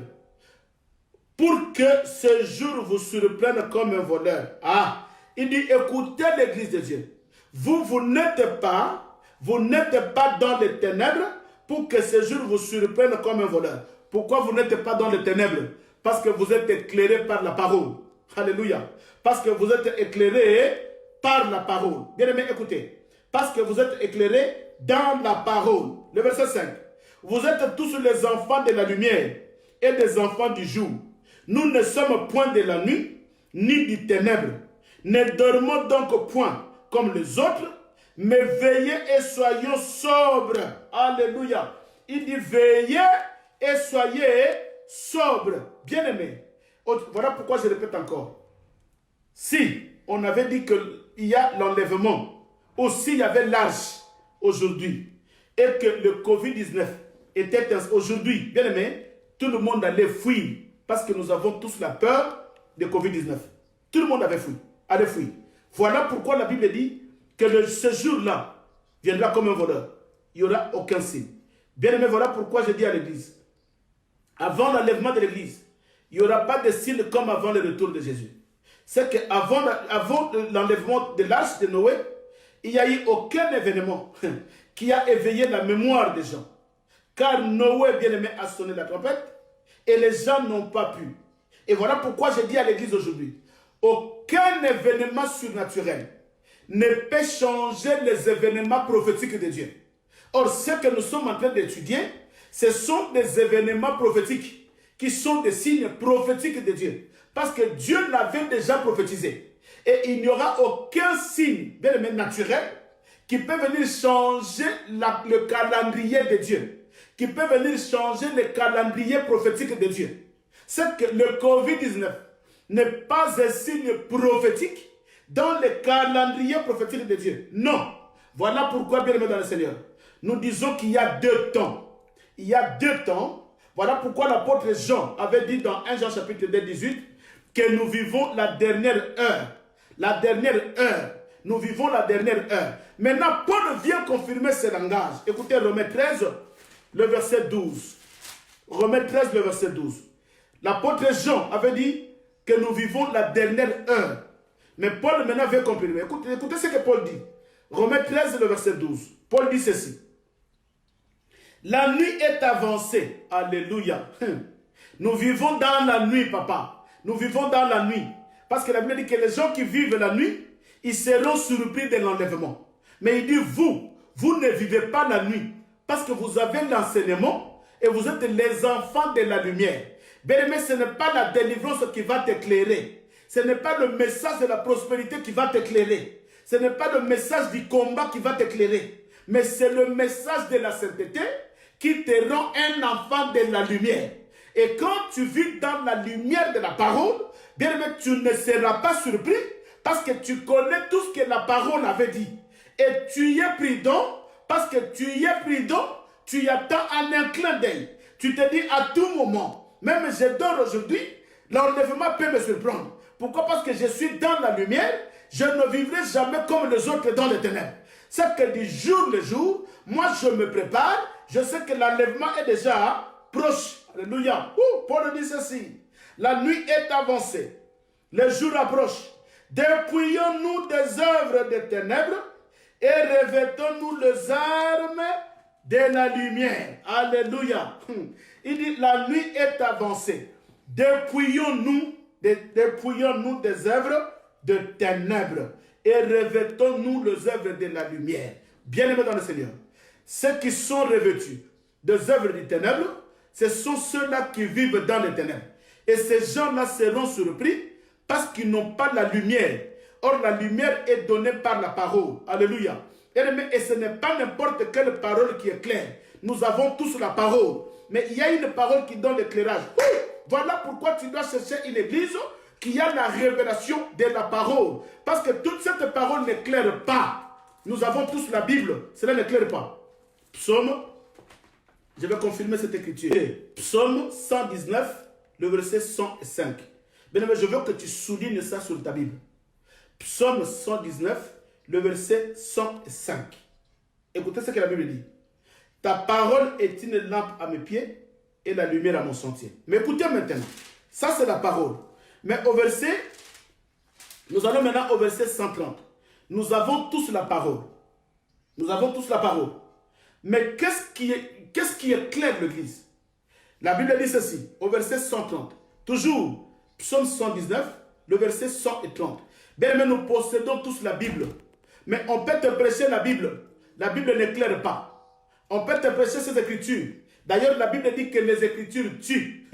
A: pour que ce jour vous surprenne comme un voleur. Ah, il dit, écoutez l'église de Dieu. Vous n'êtes pas dans les ténèbres pour que ce jour vous surprenne comme un voleur. Pourquoi vous n'êtes pas dans les ténèbres? Parce que vous êtes éclairés par la parole. Alléluia. Parce que vous êtes éclairés par la parole. Bien aimé, écoutez. Parce que vous êtes éclairés dans la parole. Le verset 5. Vous êtes tous les enfants de la lumière et des enfants du jour. Nous ne sommes point de la nuit, ni du ténèbre. Ne dormons donc point comme les autres, mais veillez et soyons sobres. Alléluia. Il dit veillez et soyez sobres. Bien-aimés. Voilà pourquoi je répète encore. Si on avait dit qu'il y a l'enlèvement, ou s'il y avait l'arche aujourd'hui, et que le Covid-19 était aujourd'hui, bien-aimés, tout le monde allait fuir, parce que nous avons tous la peur de Covid-19. Tout le monde avait fui, allait fuir. Voilà pourquoi la Bible dit que ce jour-là viendra comme un voleur. Il n'y aura aucun signe. Bien-aimés, voilà pourquoi je dis à l'église, avant l'enlèvement de l'église, il n'y aura pas de signe comme avant le retour de Jésus. C'est qu'avant l'enlèvement de l'arche de Noé, il n'y a eu aucun événement qui a éveillé la mémoire des gens. Car Noé, bien-aimé, a sonné la trompette et les gens n'ont pas pu. Et voilà pourquoi je dis à l'église aujourd'hui, aucun événement surnaturel ne peut changer les événements prophétiques de Dieu. Or, ce que nous sommes en train d'étudier, ce sont des événements prophétiques qui sont des signes prophétiques de Dieu. Parce que Dieu l'avait déjà prophétisé. Et il n'y aura aucun signe, bien aimé, naturel qui peut venir changer le calendrier de Dieu, qui peut venir changer le calendrier prophétique de Dieu. C'est que le Covid-19 n'est pas un signe prophétique dans le calendrier prophétique de Dieu. Non. Voilà pourquoi, bien aimé dans le Seigneur, nous disons qu'il y a deux temps. Il y a deux temps. Voilà pourquoi l'apôtre Jean avait dit dans 1 Jean chapitre 2, 18 que nous vivons la dernière heure. La dernière heure. Nous vivons la dernière heure. Maintenant, Paul vient confirmer ce langage. Écoutez, Romains 13, le verset 12. Romains 13, le verset 12. L'apôtre Jean avait dit que nous vivons la dernière heure. Mais Paul maintenant vient confirmer. Écoutez ce que Paul dit. Romains 13, le verset 12. Paul dit ceci. La nuit est avancée. Alléluia. Nous vivons dans la nuit, papa. Nous vivons dans la nuit. Parce que la Bible dit que les gens qui vivent la nuit, ils seront surpris de l'enlèvement. Mais il dit, vous ne vivez pas la nuit. Parce que vous avez l'enseignement et vous êtes les enfants de la lumière. Bien-aimé, ce n'est pas la délivrance qui va t'éclairer. Ce n'est pas le message de la prospérité qui va t'éclairer. Ce n'est pas le message du combat qui va t'éclairer. Mais c'est le message de la sainteté qui te rend un enfant de la lumière. Et quand tu vis dans la lumière de la parole, bien aimé, tu ne seras pas surpris parce que tu connais tout ce que la parole avait dit. Et tu y es prudent, parce que tu y es prudent, tu y attends en un clin d'œil. Tu te dis à tout moment, même je dors aujourd'hui, l'enlèvement peut me surprendre. Pourquoi? Parce que je suis dans la lumière, je ne vivrai jamais comme les autres dans les ténèbres. C'est que du jour le jour, moi je me prépare, je sais que l'enlèvement est déjà proche. Alléluia. Paul dit ceci, la nuit est avancée, le jour approche. Dépouillons-nous des œuvres des ténèbres et revêtons-nous les armes de la lumière. Alléluia. Il dit la nuit est avancée. Dépouillons-nous des œuvres de ténèbres et revêtons-nous les œuvres de la lumière. Bien-aimés dans le Seigneur, ceux qui sont revêtus des œuvres des ténèbres, ce sont ceux-là qui vivent dans les ténèbres. Et ces gens-là seront surpris parce qu'ils n'ont pas la lumière. Or, la lumière est donnée par la parole. Alléluia. Et ce n'est pas n'importe quelle parole qui est claire. Nous avons tous la parole. Mais il y a une parole qui donne l'éclairage. Voilà pourquoi tu dois chercher une église qui a la révélation de la parole. Parce que toute cette parole n'éclaire pas. Nous avons tous la Bible. Cela n'éclaire pas. Psaume, je vais confirmer cette écriture. Psaume 119, le verset 105. Bien aimé, je veux que tu soulignes ça sur ta Bible. Psaume 119, le verset 105. Écoutez ce que la Bible dit. Ta parole est une lampe à mes pieds et la lumière à mon sentier. Mais écoutez maintenant. Ça, c'est la parole. Mais au verset, nous allons maintenant au verset 130. Nous avons tous la parole. Nous avons tous la parole. Mais qu'est-ce qui éclaire l'Église? La Bible dit ceci, au verset 130. Toujours, psaume 119, le verset 130. Bien, mais nous possédons tous la Bible. Mais on peut te prêcher la Bible. La Bible n'éclaire pas. On peut te prêcher ces écritures. D'ailleurs, la Bible dit que les écritures tuent.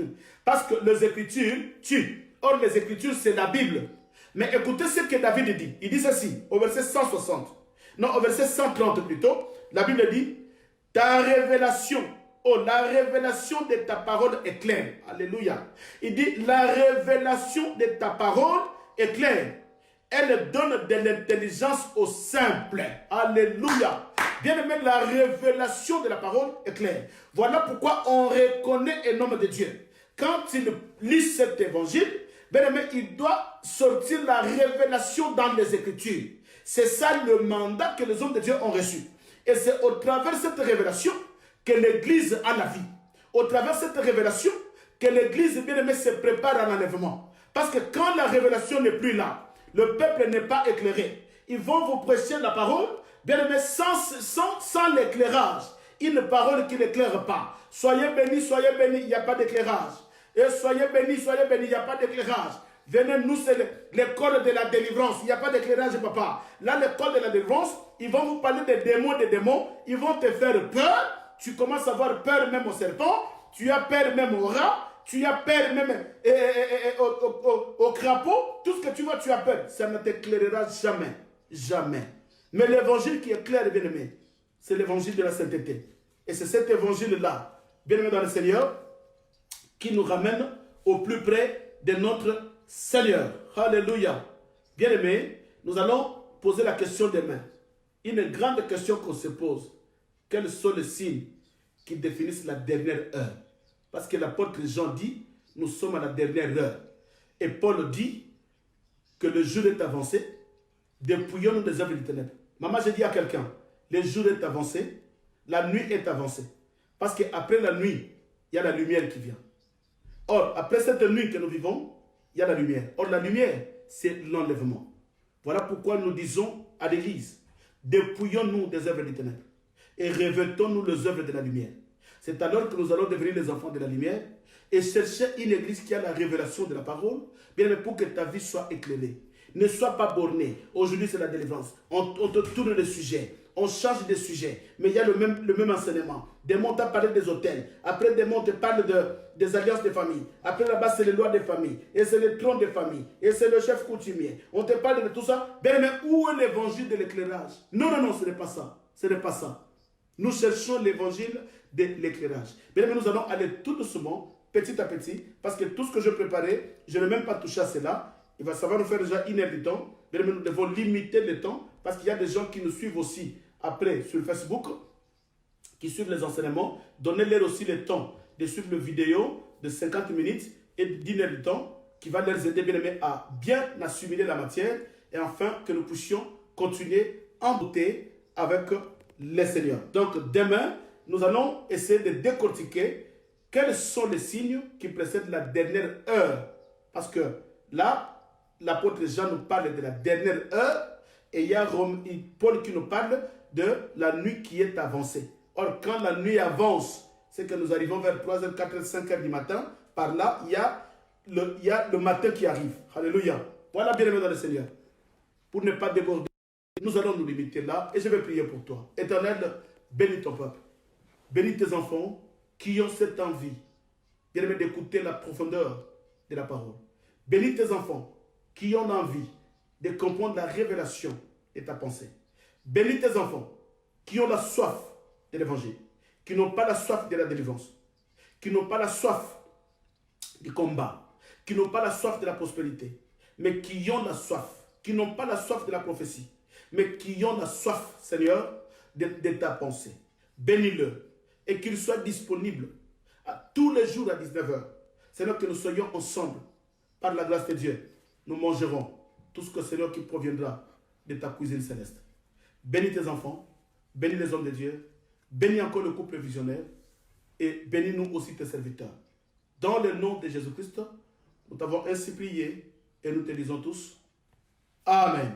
A: Parce que les écritures tuent. Or, les écritures, c'est la Bible. Mais écoutez ce que David dit. Il dit ceci, au verset 160. Non, au verset 130 plutôt. La Bible dit, ta révélation, la révélation de ta parole est claire. Alléluia. Il dit, la révélation de ta parole est claire. Elle donne de l'intelligence aux simples. Alléluia. Bien aimé, la révélation de la parole est claire. Voilà pourquoi on reconnaît un homme de Dieu. Quand il lit cet évangile, bien aimé, il doit sortir la révélation dans les Écritures. C'est ça le mandat que les hommes de Dieu ont reçu. Et c'est au travers de cette révélation que l'Église a la vie. Au travers de cette révélation que l'Église, bien aimé, se prépare à l'enlèvement. Parce que quand la révélation n'est plus là, le peuple n'est pas éclairé. Ils vont vous prêcher la parole, bien aimé, sans l'éclairage. Une parole qui n'éclaire pas. Soyez bénis, il n'y a pas d'éclairage. Et soyez bénis, il n'y a pas d'éclairage. Venez, nous, c'est l'école de la délivrance. Il n'y a pas d'éclairage, papa. Là, l'école de la délivrance, ils vont vous parler des démons. Ils vont te faire peur. Tu commences à avoir peur même au serpent. Tu as peur même au rat. Tu as peur même au crapaud. Tout ce que tu vois, tu as peur. Ça ne t'éclairera jamais. Jamais. Mais l'évangile qui est clair, bien aimé, c'est l'évangile de la sainteté. Et c'est cet évangile-là, bien aimé dans le Seigneur, qui nous ramène au plus près de notre Seigneur. Alléluia. Bien aimé, nous allons poser la question demain. Une grande question qu'on se pose. Quels sont les signes qui définissent la dernière heure? Parce que l'apôtre Jean dit, nous sommes à la dernière heure. Et Paul dit que le jour est avancé, dépouillons-nous des œuvres du ténèbres. Maman, j'ai dit à quelqu'un, le jour est avancé, la nuit est avancée. Parce qu'après la nuit, il y a la lumière qui vient. Or, après cette nuit que nous vivons, il y a la lumière. Or, la lumière, c'est l'enlèvement. Voilà pourquoi nous disons à l'Église, dépouillons-nous des œuvres des ténèbres et revêtons-nous les œuvres de la lumière. C'est alors que nous allons devenir les enfants de la lumière et chercher une Église qui a la révélation de la parole, bien mais pour que ta vie soit éclairée. Ne sois pas borné. Aujourd'hui, c'est la délivrance. On te tourne le sujet. On change de sujet. Mais il y a le même enseignement. Des mots, on t'a parlé des hôtels. Après, des mots, on te parle des alliances de famille. Après, là-bas, c'est les lois des familles. Et c'est le trône des familles. Et c'est le chef coutumier. On te parle de tout ça. Mais où est l'évangile de l'éclairage? Non, non, non, ce n'est pas ça. Ce n'est pas ça. Nous cherchons l'évangile de l'éclairage. Bien, nous allons aller tout doucement, petit à petit, parce que tout ce que je préparais, je n'ai même pas touché à cela. Il va savoir nous faire déjà 1 heure du temps. Bien-aimés, nous devons limiter le temps parce qu'il y a des gens qui nous suivent aussi après sur Facebook, qui suivent les enseignements. Donnez-leur aussi le temps de suivre le vidéo de 50 minutes et d'1 heure de temps qui va leur aider, bien-aimés, à bien assimiler la matière et enfin que nous puissions continuer en beauté avec les seigneurs. Donc demain, nous allons essayer de décortiquer quels sont les signes qui précèdent la dernière heure. Parce que là, l'apôtre Jean nous parle de la dernière heure et il y a Paul qui nous parle de la nuit qui est avancée. Or, quand la nuit avance, c'est que nous arrivons vers 3h, 4h, 5h du matin. Par là, il y a le matin qui arrive. Alléluia. Voilà, bien-aimé dans le Seigneur. Pour ne pas déborder, nous allons nous limiter là et je vais prier pour toi. Éternel, bénis ton peuple. Bénis tes enfants qui ont cette envie, bien-aimé, d'écouter la profondeur de la parole. Bénis tes enfants qui ont envie de comprendre la révélation de ta pensée. Bénis tes enfants qui ont la soif de l'évangile, qui n'ont pas la soif de la délivrance, qui n'ont pas la soif du combat, qui n'ont pas la soif de la prospérité, mais qui ont la soif, qui n'ont pas la soif de la prophétie, mais qui ont la soif, Seigneur, de ta pensée. Bénis-le et qu'il soit disponible à tous les jours à 19h. Seigneur, que nous soyons ensemble, par la grâce de Dieu, nous mangerons tout ce que, Seigneur, qui proviendra de ta cuisine céleste. Bénis tes enfants, bénis les hommes de Dieu, bénis encore le couple visionnaire et bénis-nous aussi tes serviteurs. Dans le nom de Jésus-Christ, nous t'avons ainsi prié et nous te disons tous Amen.